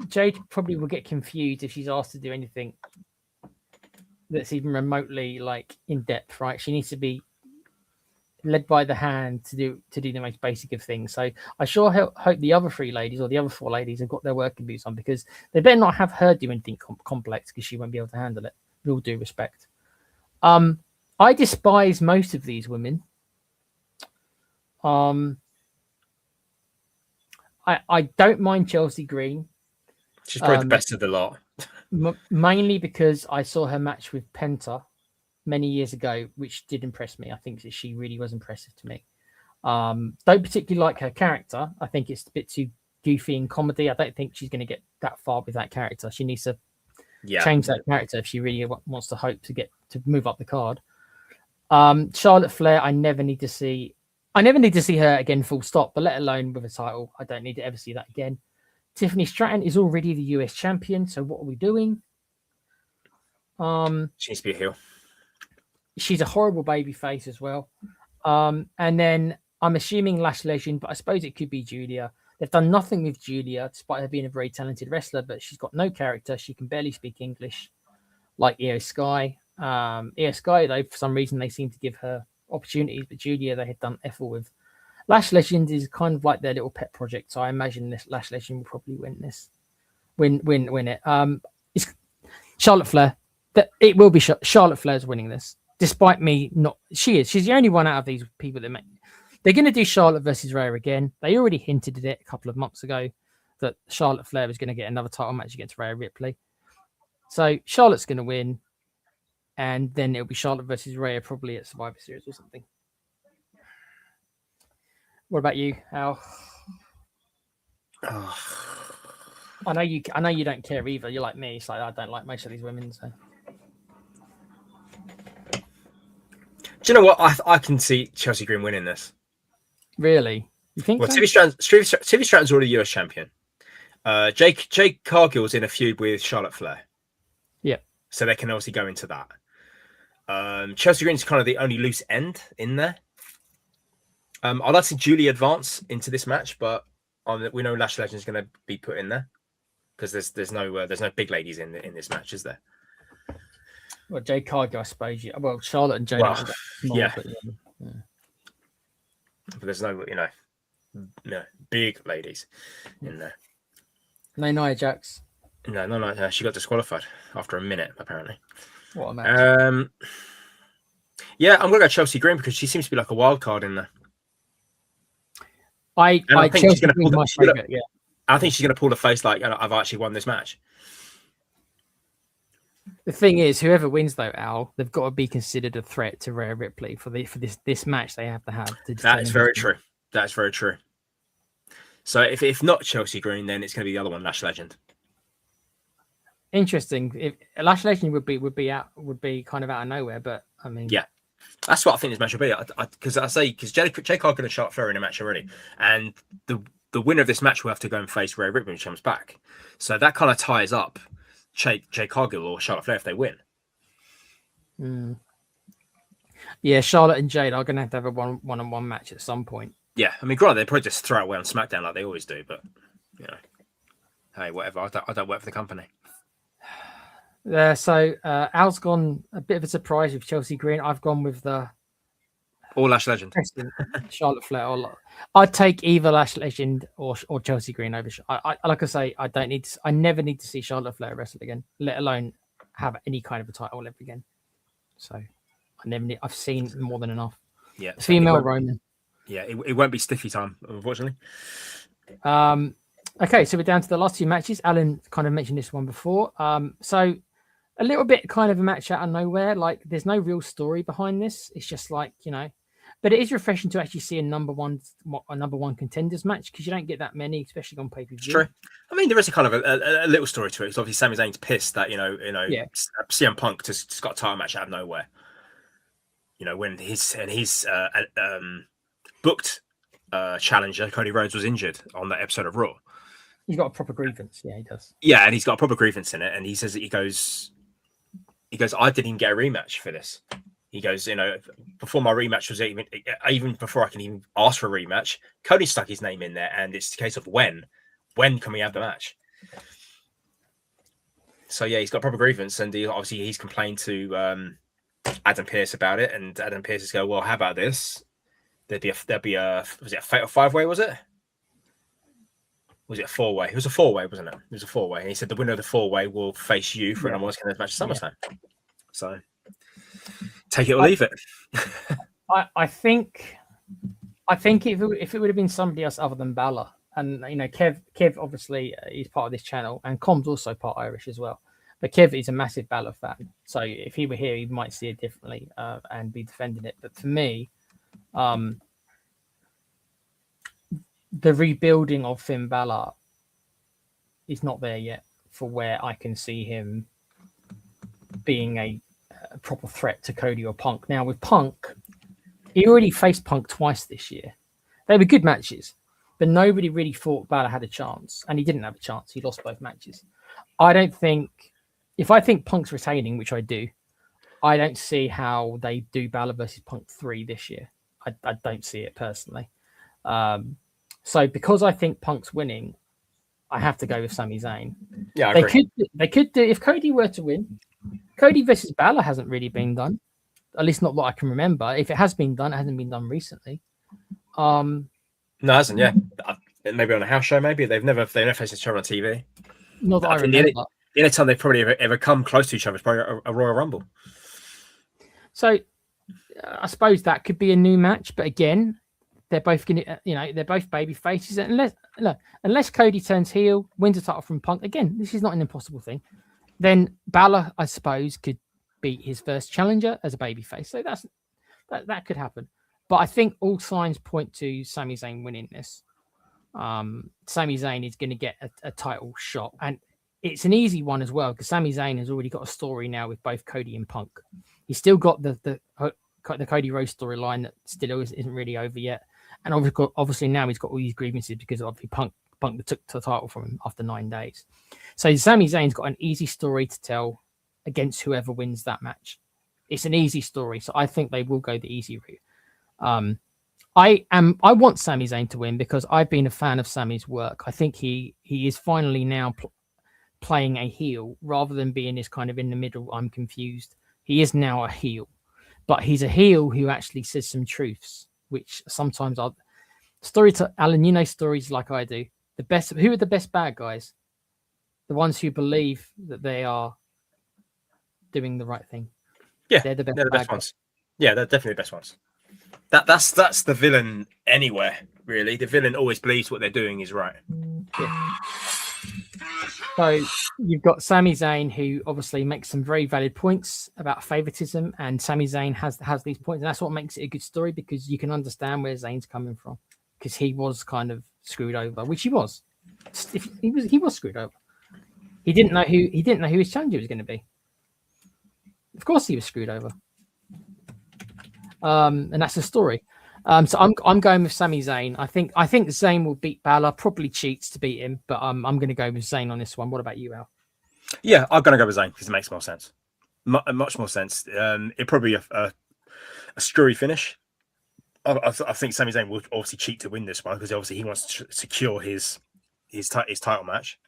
Jade probably will get confused if she's asked to do anything that's even remotely like in depth, right? She needs to be led by the hand to do the most basic of things. So I sure hope the other 3 ladies or the other 4 ladies have got their working boots on, because they better not have her do anything complex, because she won't be able to handle it. With all due respect, I despise most of these women. I don't mind Chelsea Green. She's probably the best of the lot. Mainly because I saw her match with Penta many years ago, which did impress me. I think that she really was impressive to me. Don't particularly like her character. I think it's a bit too goofy in comedy. I don't think she's going to get that far with that character. She needs to change that character if she really wants to hope to move up the card. Charlotte Flair, I never need to see her again, full stop, but let alone with a title. I don't need to ever see that again. Tiffany Stratton is already the US champion, so what are we doing? She needs to be a heel. She's a horrible baby face as well. And then I'm assuming Lash Legend, but I suppose it could be Julia. They've done nothing with Julia, despite her being a very talented wrestler, but she's got no character. She can barely speak English, like Io Sky. Io Sky, though, for some reason, they seem to give her opportunities, but Julia they had done F all with. Lash Legend is kind of like their little pet project, so I imagine this Lash Legend will probably win this. Win it. It's Charlotte Flair. It will be Charlotte Flair's winning this, despite me not. She's the only one out of these people that they're going to do Charlotte versus Rhea again. They already hinted at it a couple of months ago that Charlotte Flair was going to get another title match against Rhea Ripley. So Charlotte's going to win, and then it'll be Charlotte versus Rhea probably at Survivor Series or something. What about you, Al? I know you don't care either. You're like me. It's like I don't like most of these women. So. Do you know what? I can see Chelsea Green winning this. Really? You think? Well, so? Tiffany Stratton's already US champion. Jake Cargill's in a feud with Charlotte Flair. Yeah. So they can obviously go into that. Chelsea Green's kind of the only loose end in there. I'd like to see Julie advance into this match, but we know Lash Legend's going to be put in there because there's no big ladies in this match, is there? Well, Jade Cargill, I suppose. Yeah. Well, Charlotte and Jade. Well, yeah. But there's no big ladies in there. No Nia Jax. No. She got disqualified after a minute, apparently. What a match. Yeah, I'm going to go Chelsea Green because she seems to be like a wild card in there. I think she's going to pull I think she's going to pull the face like I've actually won this match. The thing is, whoever wins though, Al, they've got to be considered a threat to Rhea Ripley for this match. They have to have. That is very true. That's very true. So if not Chelsea Green, then it's going to be the other one, Lash Legend. Interesting. If Lash Legend would be kind of out of nowhere, but I mean, yeah. That's what I think this match will be. Because Jake Cargill and Charlotte Flair are in a match already, and the winner of this match will have to go and face Rhea Ripley when she comes back. So that kind of ties up Jay Cargill or Charlotte Flair if they win. Yeah, Charlotte and Jade are going to have a one-on-one match at some point. Yeah, I mean, granted, they probably just throw it away on SmackDown like they always do, but hey, whatever. I don't work for the company. So Al's gone a bit of a surprise with Chelsea Green. I've gone with the All Lash Legend. Charlotte Flair. I'd take either Lash Legend or Chelsea Green over. I like I say, I don't need to. I never need to see Charlotte Flair wrestle again, let alone have any kind of a title ever again. So I never need. I've seen more than enough. Yeah, female Roman. Yeah, it won't be stiffy time, unfortunately. Okay, so we're down to the last two matches. Alan kind of mentioned this one before. So a little bit kind of a match out of nowhere. Like there's no real story behind this. It's just like, but it is refreshing to actually see a number one contenders match because you don't get that many, especially on pay-per-view. It's true. I mean, there is a kind of a little story to it. It's obviously Sami Zayn's pissed that CM Punk just got a title match out of nowhere. When his booked challenger Cody Rhodes was injured on that episode of Raw. He's got a proper grievance. Yeah, he does. Yeah, and he's got a proper grievance in it. And he says that he goes, I didn't even get a rematch for this. He goes, before my rematch was even before I can even ask for a rematch, Cody stuck his name in there, and it's the case of when can we have the match? So yeah, he's got proper grievance, and he's complained to Adam Pearce about it, and Adam Pearce is going, well, how about this? There'd be a was it a fatal 5-way? Was it a 4-way? It was a 4-way, wasn't it? It was a 4-way, and he said the winner of the 4-way will face you for an almost match at SummerSlam. Yeah. So take it or leave it. I think if it would have been somebody else other than Balor, and Kev obviously he's part of this channel, and Com's also part Irish as well. But Kev is a massive Balor fan, so if he were here, he might see it differently and be defending it. But for me, the rebuilding of Finn Balor is not there yet for where I can see him being a proper threat to Cody or Punk. Now with Punk, he already faced Punk twice this year. They were good matches, but nobody really thought Balor had a chance, and he didn't have a chance. He lost both matches. If I think Punk's retaining, which I do, I don't see how they do Balor versus Punk 3 this year. I don't see it personally. So because I think Punk's winning, I have to go with Sami Zayn. Yeah, I agree. They could do if Cody were to win. Cody versus Balor hasn't really been done, at least not what I can remember. If it has been done, it hasn't been done recently. No, it hasn't. Yeah, maybe on a house show. Maybe they've never faced each other on TV. Not that I remember. The only time they've probably ever come close to each other is probably a Royal Rumble. So I suppose that could be a new match, but again, they're both going to, they're both baby faces. Unless Cody turns heel, wins a title from Punk, again, this is not an impossible thing. Then Balor, I suppose, could beat his first challenger as a baby face. So that could happen. But I think all signs point to Sami Zayn winning this. Sami Zayn is going to get a title shot, and it's an easy one as well because Sami Zayn has already got a story now with both Cody and Punk. He's still got the Cody Rhodes storyline that still isn't really over yet, and obviously now he's got all these grievances because of Punk took the title from him after 9 days. So Sami Zayn's got an easy story to tell against whoever wins that match. It's an easy story, so I think they will go the easy route. I want Sami Zayn to win because I've been a fan of Sami's work. I think he is finally now playing a heel rather than being this kind of in the middle. I'm confused. He is now a heel, but he's a heel who actually says some truths, which sometimes are story to Alan. Stories like I do. Who are the best bad guys? The ones who believe that they are doing the right thing. Yeah, they're the best ones. Yeah, they're definitely the best ones. That's the villain anywhere, really. The villain always believes what they're doing is right. Yeah. So you've got Sami Zayn, who obviously makes some very valid points about favoritism, and Sami Zayn has these points, and that's what makes it a good story because you can understand where Zayn's coming from because he was kind of screwed over, which he was. He was screwed over. He didn't know who his challenger was going to be. Of course, he was screwed over. And that's the story. So I'm going with Sami Zayn. I think Zayn will beat Balor. Probably cheats to beat him, but I'm going to go with Zayn on this one. What about you, Al? Yeah, I'm gonna go with Zayn because it makes more sense. Much more sense. It probably a screwy finish. I think Sami Zayn will obviously cheat to win this one because obviously he wants to secure his title match.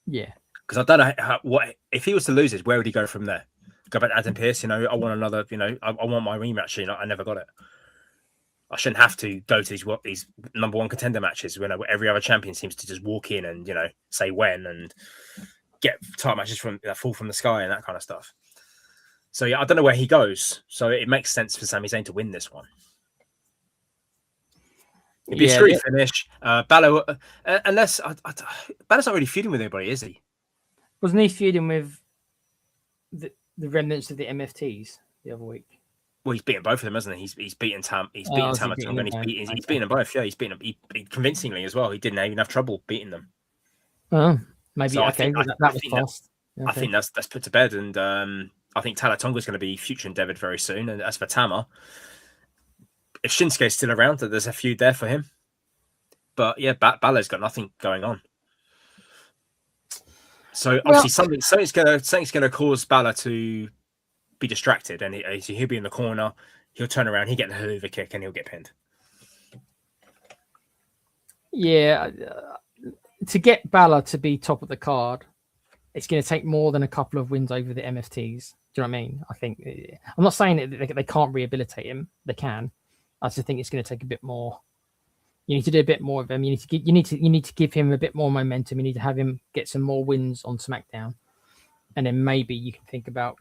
Yeah, because I don't know what if he was to lose it, where would he go from there? Go back to Adam Pearce, I want another, I want my rematch. I never got it. I shouldn't have to go to these number one contender matches when every other champion seems to just walk in and say when and get title matches from fall from the sky and that kind of stuff. So yeah, I don't know where he goes. So it makes sense for Sami Zayn to win this one. It'd be a screwy finish. Balor, unless Balor's not really feuding with anybody, is he? Wasn't he feuding with the remnants of the MFTs the other week? Well, he's beaten both of them, hasn't he? He's beaten Tama Tonga, and he's beaten them both. Yeah, he's beaten them convincingly as well. He didn't even have trouble beating them. Oh, maybe so that was fast. I think that's put to bed, and I think Tama Tonga is going to be future endeavored very soon. And as for Tama, if Shinsuke is still around, there's a feud there for him. But yeah, Balor's got nothing going on. So obviously something's going to cause Balor to be distracted, and he'll be in the corner. He'll turn around, he'll get the Hoover kick, and he'll get pinned. Yeah, to get Balor to be top of the card, it's going to take more than a couple of wins over the MFTs. Do you know what I mean? I think I'm not saying that they can't rehabilitate him. They can. I just think it's going to take a bit more. You need to do a bit more of him. You need to give him a bit more momentum. You need to have him get some more wins on SmackDown, and then maybe you can think about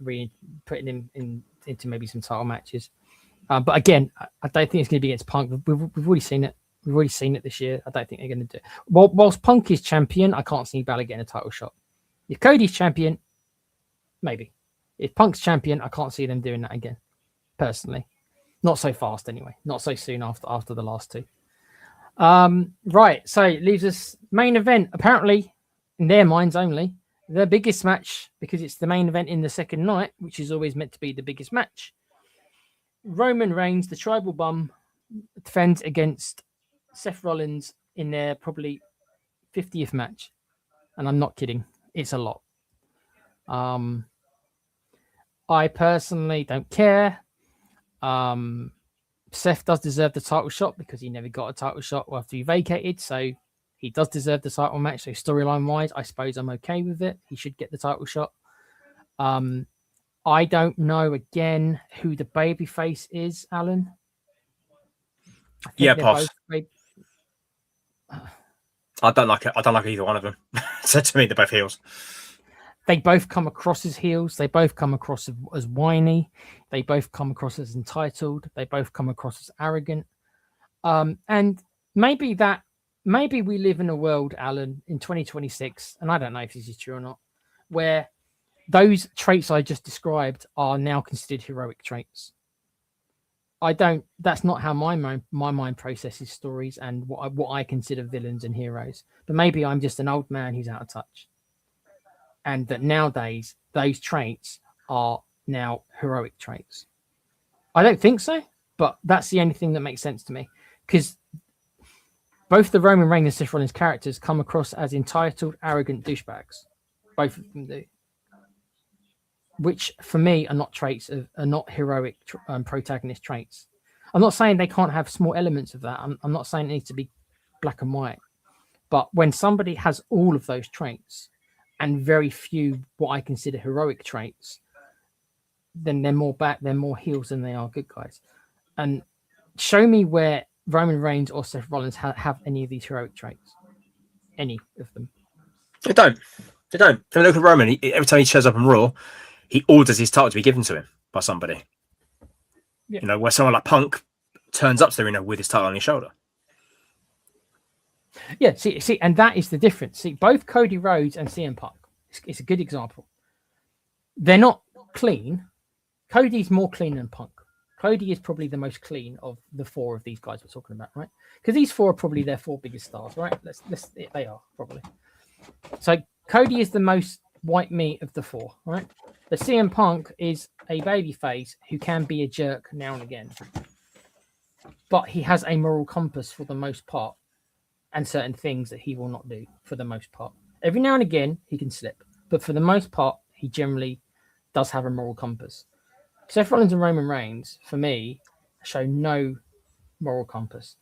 putting him into maybe some title matches. But again, I don't think it's going to be against Punk. We've already seen it. We've already seen it this year. I don't think they're going to do it. Whilst Punk is champion, I can't see Balor getting a title shot. If Cody's champion, maybe. If Punk's champion, I can't see them doing that again. Personally, not so fast anyway. Not so soon after the last two. Right. So it leaves us main event. Apparently, in their minds only, the biggest match because it's the main event in the second night, which is always meant to be the biggest match. Roman Reigns, the tribal bum, defends against Seth Rollins in their probably 50th match, and I'm not kidding. It's a lot. I personally don't care. Seth does deserve the title shot because he never got a title shot after he vacated, so he does deserve the title match. So storyline wise, I suppose I'm okay with it. He should get the title shot. I don't know again who the babyface is, Alan. Yeah, pass. I don't like it. I don't like either one of them. So to me, they're both heels. They both come across as heels. They both come across as whiny. They both come across as entitled. They both come across as arrogant. And maybe we live in a world, Alan, in 2026, and I don't know if this is true or not, where those traits I just described are now considered heroic traits. That's not how my mind processes stories and what I consider villains and heroes. But maybe I'm just an old man who's out of touch. And that nowadays those traits are now heroic traits. I don't think so, but that's the only thing that makes sense to me. Because both the Roman Reigns and Seth Rollins characters come across as entitled, arrogant douchebags. Both of them do. Which, for me, are not heroic protagonist traits. I'm not saying they can't have small elements of that. I'm not saying it needs to be black and white. But when somebody has all of those traits and very few what I consider heroic traits, then they're more heels than they are good guys. And show me where Roman Reigns or Seth Rollins have any of these heroic traits. Any of them. They don't. I mean, look at Roman. Every time he shows up on Raw, he orders his title to be given to him by somebody. Yeah. Where someone like Punk turns up to the arena with his title on his shoulder. Yeah, see, and that is the difference. See, both Cody Rhodes and CM Punk, it's a good example. They're not clean. Cody's more clean than Punk. Cody is probably the most clean of the four of these guys we're talking about, right? Because these four are probably their four biggest stars, right? They are probably. So Cody is the most white meat of the four, right? The CM Punk is a babyface who can be a jerk now and again, but he has a moral compass for the most part, and certain things that he will not do for the most part. Every now and again, he can slip, but for the most part, he generally does have a moral compass. Seth Rollins and Roman Reigns, for me, show no moral compass.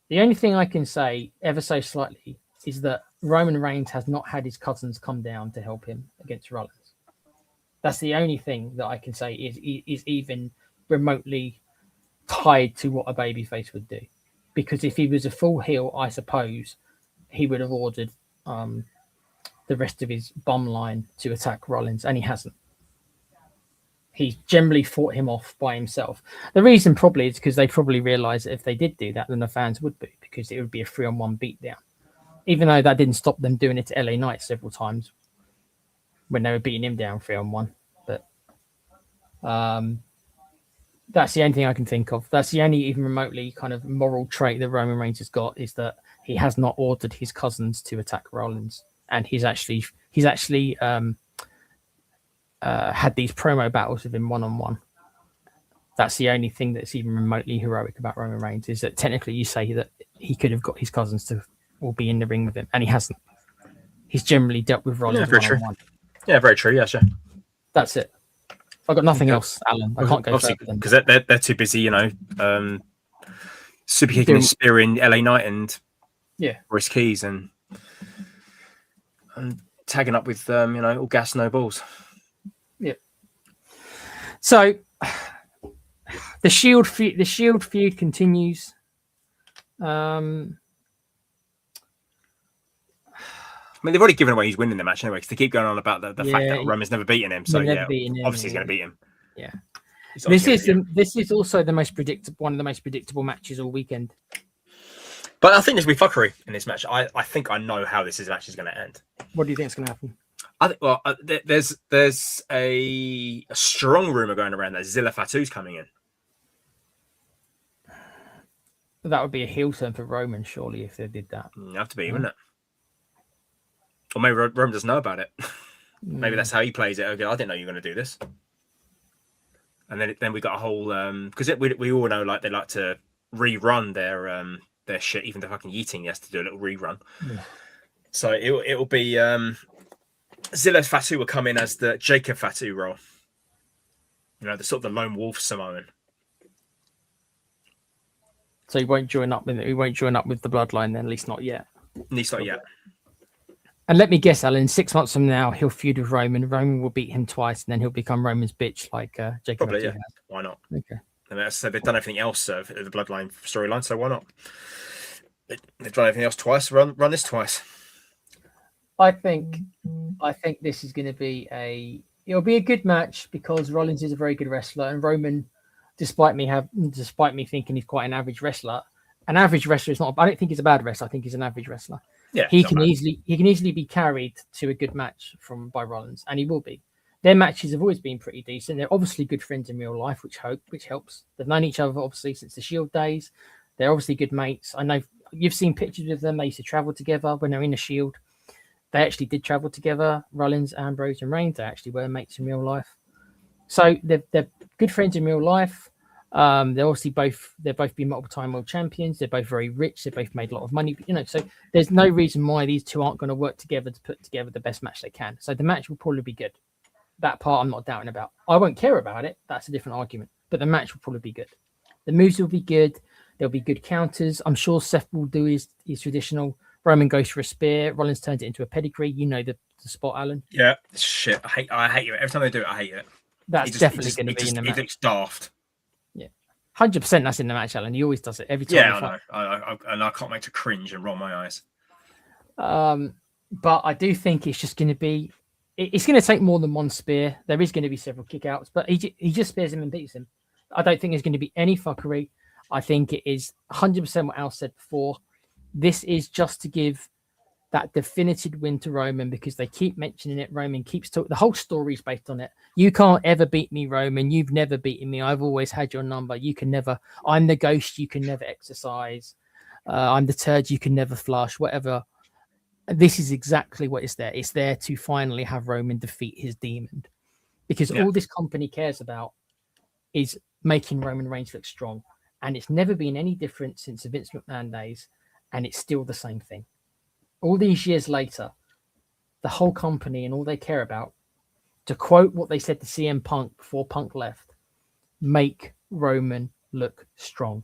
The only thing I can say, ever so slightly, is that Roman Reigns has not had his cousins come down to help him against Rollins. That's the only thing that I can say is even remotely tied to what a babyface would do. Because if he was a full heel, I suppose he would have ordered the rest of his bum line to attack Rollins, and he hasn't. He's generally fought him off by himself. The reason probably is because they probably realised that if they did do that, then the fans would be, because it would be a 3-on-1 beatdown. Even though that didn't stop them doing it to LA Knight several times when they were beating him down 3-on-1. But that's the only thing I can think of. That's the only even remotely kind of moral trait that Roman Reigns has got, is that he has not ordered his cousins to attack Rollins, and he's actually had these promo battles with him 1-on-1. That's the only thing that's even remotely heroic about Roman Reigns, is that technically you say that he could have got his cousins to all be in the ring with him, and he hasn't. He's generally dealt with Rollins 1-on-1. Yeah, very true. Yeah, sure. That's it. I've got nothing else, Alan. I can't go further because they're too busy, super kicking and spearing LA Knight and Royce Keys and tagging up with all gas, no balls. Yeah. So the Shield feud continues. I mean, they've already given away he's winning the match anyway, because they keep going on about the fact that Roman's never beaten him. So obviously he's going to beat him. Yeah. This is also the most one of the most predictable matches all weekend. But I think there's be fuckery in this match. I think I know how this match is going to end. What do you think is going to happen? I think there's a strong rumor going around that Zilla Fatu's coming in. That would be a heel turn for Roman, surely, if they did that. You have to be, wouldn't it? Or maybe Roman doesn't know about it. Maybe that's how he plays it. Okay, I didn't know you were going to do this. And then we got a whole because we all know like they like to rerun their shit. Even the fucking Yeeting has to do a little rerun. Yeah. So it'll be Zilla Fatu will come in as the Jacob Fatu role. The sort of the lone wolf Samoan. So he won't join up with the bloodline then, at least not yet. At least not yet. And let me guess, Alan, 6 months from now, he'll feud with Roman. Roman will beat him twice, and then he'll become Roman's bitch like Jacob. Probably, yeah. Why not? Okay. I mean, so they've done everything else the bloodline storyline, so why not? They've done everything else twice. Run this twice. I think this is going to be it'll be a good match because Rollins is a very good wrestler, and Roman, despite me thinking he's quite an average wrestler is not. I don't think he's a bad wrestler. I think he's an average wrestler. Yeah, he can easily be carried to a good match by Rollins, and he will be. Their matches have always been pretty decent. They're obviously good friends in real life, which helps. They've known each other obviously since the Shield days. They're obviously good mates. I know you've seen pictures with them. They used to travel together when they're in the Shield. They actually did travel together. Rollins, Ambrose, and Reigns. They actually were mates in real life. So they're good friends in real life. They're obviously both been multiple-time world champions. They're both very rich. They both made a lot of money. So there's no reason why these two aren't going to work together to put together the best match they can. So the match will probably be good. That part I'm not doubting about. I won't care about it. That's a different argument. But the match will probably be good. The moves will be good. There'll be good counters. I'm sure Seth will do his traditional. Roman goes for a spear. Rollins turns it into a pedigree. You know the spot, Alan. Yeah, shit. I hate it. Every time they do it, I hate it. That's definitely going to be in the match. It looks daft. 100% that's in the match, Alan. He always does it every time. Yeah, I know. I can't make to cringe and roll my eyes. But I do think it's just going to be. It's going to take more than one spear. There is going to be several kickouts, but he just spears him and beats him. I don't think there's going to be any fuckery. I think it is 100% what Al said before. This is just to give that definitive win to Roman because they keep mentioning it. Roman keeps talking. The whole story is based on it. You can't ever beat me, Roman. You've never beaten me. I've always had your number. You can never. I'm the ghost you can never exercise. I'm the turd you can never flush. Whatever. This is exactly what it's there. It's there to finally have Roman defeat his demon, because all this company cares about is making Roman Reigns look strong, and it's never been any different since the Vince McMahon days, and it's still the same thing. All these years later, the whole company and all they care about, to quote what they said to CM Punk before Punk left, make Roman look strong.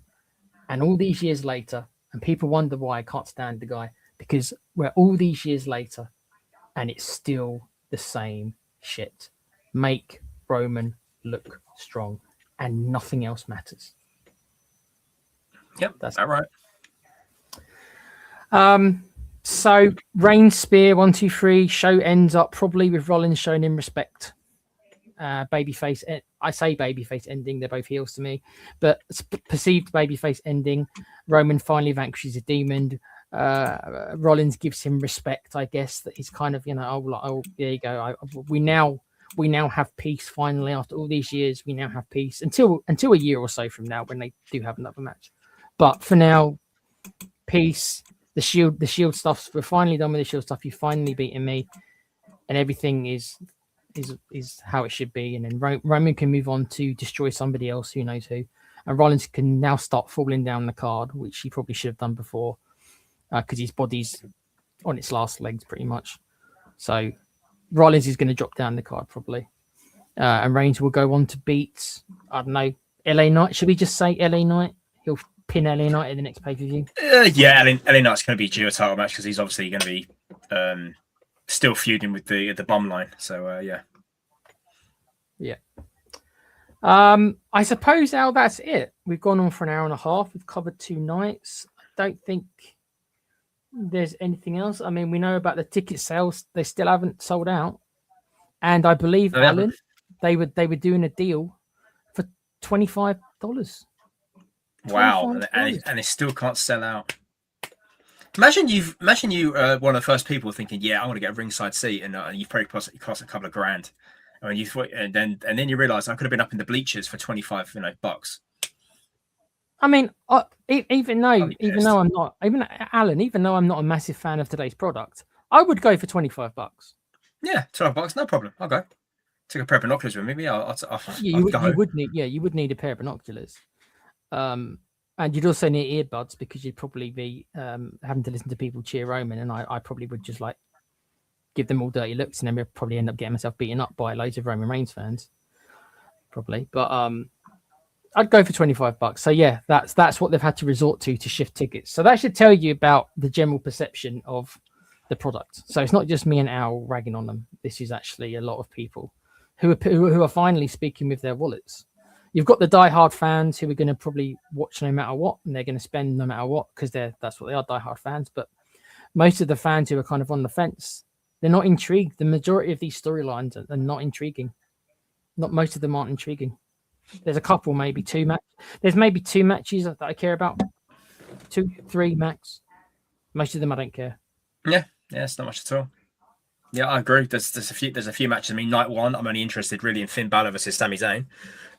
And all these years later, and people wonder why I can't stand the guy, because we're all these years later and it's still the same shit. Make Roman look strong and nothing else matters. Yep, that's all right. So Reigns spear 1, 2, 3. Show ends up probably with Rollins showing him respect. Babyface. I say babyface ending. They're both heels to me, but perceived babyface ending. Roman finally vanquishes a demon. Rollins gives him respect. I guess that he's kind of oh there you go. We now have peace finally after all these years. We now have peace until a year or so from now when they do have another match. But for now, peace. The shield stuff. We're finally done with the shield stuff. You've finally beaten me, and everything is how it should be. And then Roman can move on to destroy somebody else, who knows who. And Rollins can now start falling down the card, which he probably should have done before, because his body's on its last legs pretty much. So Rollins is going to drop down the card probably, and Reigns will go on to beat, I don't know, LA Knight. Should we just say LA Knight? He'll pin LA Knight in the next pay-per-view. Yeah, LA Knight's going to be due a title match because he's obviously going to be still feuding with the bum line. So yeah. I suppose, Al, that's it. We've gone on for an hour and a half. We've covered 2 nights. I don't think there's anything else. I mean, we know about the ticket sales. They still haven't sold out. And I believe, Alan, they were doing a deal for $25. wow, and it still can't sell out. Imagine you one of the first people thinking, yeah, I want to get a ringside seat, and you've probably cost a couple of grand. I mean, and then you realise I could have been up in the bleachers for $25 bucks. I mean, even though I'm not a massive fan of today's product, I would go for $25. Yeah, $12, no problem. I'll go. Take a pair of binoculars with me. Maybe I'll you would need a pair of binoculars, and you'd also need earbuds because you'd probably be having to listen to people cheer Roman, and I probably would just like give them all dirty looks, and then we'd probably end up getting myself beaten up by loads of Roman Reigns fans, probably. But I'd go for $25. So yeah, that's what they've had to resort to shift tickets. So that should tell you about the general perception of the product. So it's not just me and Al ragging on them. This is actually a lot of people who are finally speaking with their wallets. You've got the diehard fans who are going to probably watch no matter what, and they're going to spend no matter what because that's what they are, diehard fans. But most of the fans who are kind of on the fence, they're not intrigued. The majority of these storylines are not intriguing. Not most of them aren't intriguing. There's a couple, maybe 2 matches. There's maybe 2 matches that I care about. 2, 3 max. Most of them I don't care. Yeah, it's not much at all. Yeah, I agree. There's a few matches. I mean, night 1, I'm only interested really in Finn Balor versus Sami Zayn.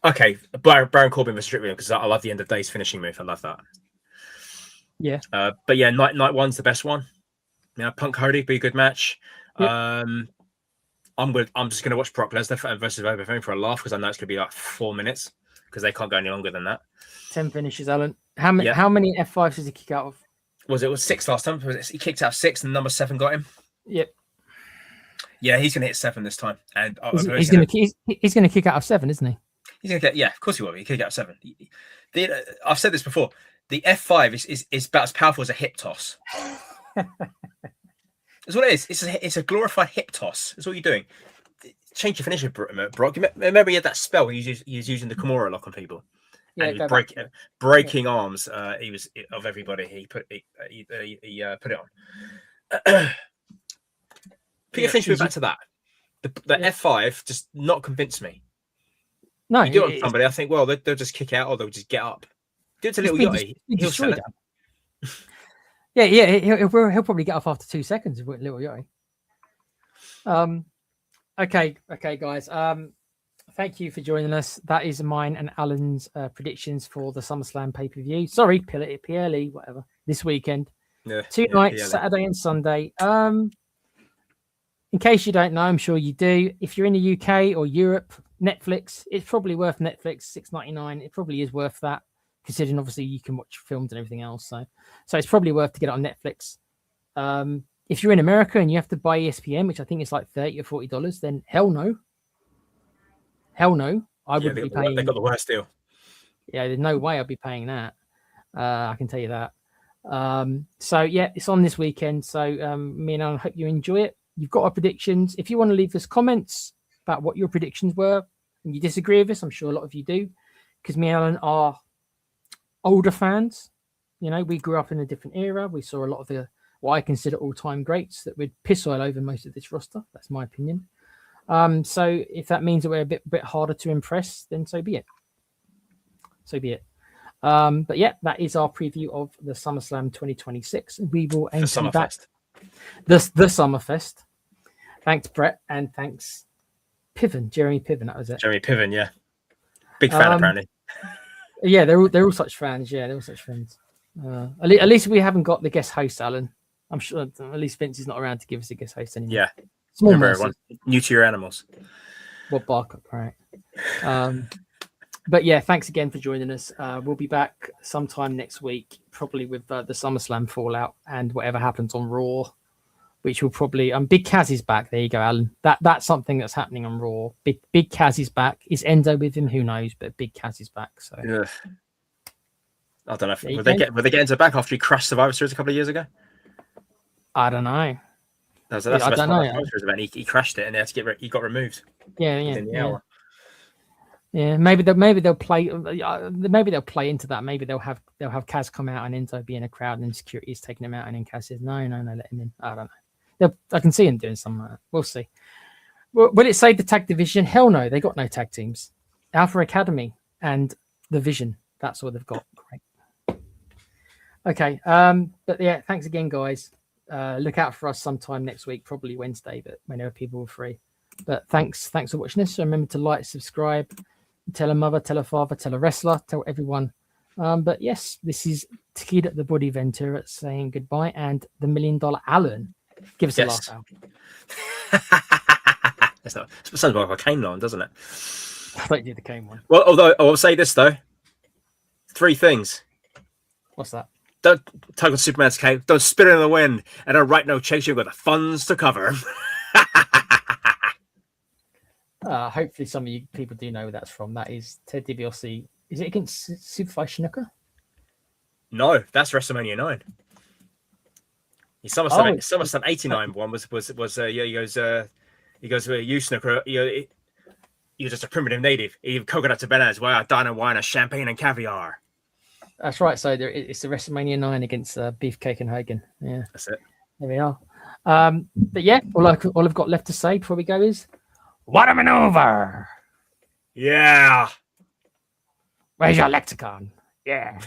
Okay, Baron Corbin versus Rick Williams because I love the end of days finishing move. I love that. Yeah. But yeah, night 1's the best one. Yeah, Punk Cody be a good match. Yep. I'm just going to watch Brock Lesnar versus Overeem for a laugh because I know it's going to be like 4 minutes because they can't go any longer than that. 10 finishes, Alan. How many F5s does he kick out of? It was 6 last time? He kicked out 6 and number 7 got him? Yep. Yeah, he's going to hit 7 this time. And he's going to kick out of 7, isn't he? He's going to get, yeah, of course he will. He kick out of 7. I've said this before. The F5 is about as powerful as a hip toss. That's what it is. It's a glorified hip toss. That's what you're doing. Change your finisher, Brock. Remember he had that spell. He was using the Kimura lock on people. Yeah, and he was breaking arms. He was of everybody. He put it on. Put your finisher back to that. The F5 just not convinced me. No, you do it on somebody. I think, well, they'll just kick out or they'll just get up. Do it to Little Yachty. He'll sell it. Yeah, he'll probably get off after 2 seconds with Little Yachty. Okay, guys. Thank you for joining us. That is mine and Alan's predictions for the SummerSlam pay-per-view. Sorry, PLE, whatever. This weekend. Yeah, 2 nights, PLE. Saturday and Sunday. In case you don't know, I'm sure you do. If you're in the UK or Europe, Netflix, it's probably worth Netflix, $6.99. It probably is worth that, considering obviously you can watch films and everything else. So it's probably worth to get it on Netflix. If you're in America and you have to buy ESPN, which I think is like $30 or $40, then hell no. Hell no. I wouldn't be paying. They got the worst deal. Yeah, there's no way I'd be paying that. I can tell you that. So yeah, it's on this weekend. So me and Alan hope you enjoy it. You've got our predictions. If you want to leave us comments about what your predictions were and you disagree with us, I'm sure a lot of you do, because me and Alan are older fans. You know, we grew up in a different era. We saw a lot of the what I consider all-time greats that would piss all over most of this roster. That's my opinion. So if that means that we're a bit harder to impress, then so be it. So be it. But yeah, that is our preview of the SummerSlam 2026. We will aim to be back. The Summerfest. Thanks, Brett, and thanks, Jeremy Piven. That was it. Jeremy Piven, yeah, big fan apparently. Yeah, they're all such fans. Yeah, they're all such fans. At least we haven't got the guest host, Alan. I'm sure at least Vince is not around to give us a guest host anymore. Yeah, small everyone new to your animals. What Barker, right? But yeah, thanks again for joining us. We'll be back sometime next week, probably with the SummerSlam fallout and whatever happens on Raw, which will probably Big Kaz is back. There you go, Alan. That's something that's happening on Raw. Big Kaz is back. Is Endo with him? Who knows? But Big Kaz is back. So yeah. I don't know. Would they get Endo back after he crashed Survivor Series a couple of years ago? I don't know. That's the best part of the Survivor Series event. He crashed it and he got removed. Yeah. Yeah, maybe they'll play. Maybe they'll play into that. Maybe they'll have Kaz come out and Endo be in a crowd and security is taking him out, and then Kaz says, "No, let him in." I don't know. I can see him doing something like that. We'll see. Will it save the tag division? Hell no. They got no tag teams. Alpha Academy and the Vision. That's all they've got. Great. Okay. But yeah, thanks again, guys. Look out for us sometime next week, probably Wednesday, but whenever people are free. But thanks for watching this. So remember to like, subscribe, tell a mother, tell a father, tell a wrestler, tell everyone. But yes, this is Tequila the Body Ventura saying goodbye, and the $1 Million Alan. Give us a laugh out. It sounds like a cane line, doesn't it? I don't do the cane one. Well, although I will say this though, 3 things. What's that? Don't tug on Superman's cape. Don't spit it in the wind, and don't write no checks. You've got the funds to cover. Hopefully, some of you people do know where that's from. That is Ted DiBiase. Is it against Superfly Snuka? No, that's WrestleMania 9. SummerSlam 89 one was he goes you Snuka, you're just a primitive native. You have coconut bananas, why I dine and wine, a champagne and caviar. That's right. So it's the WrestleMania 9 against Beefcake and Hogan. Yeah, that's it. There we are. But yeah, all I've got left to say before we go is, what a maneuver! Yeah. Where's your lexicon? Yeah.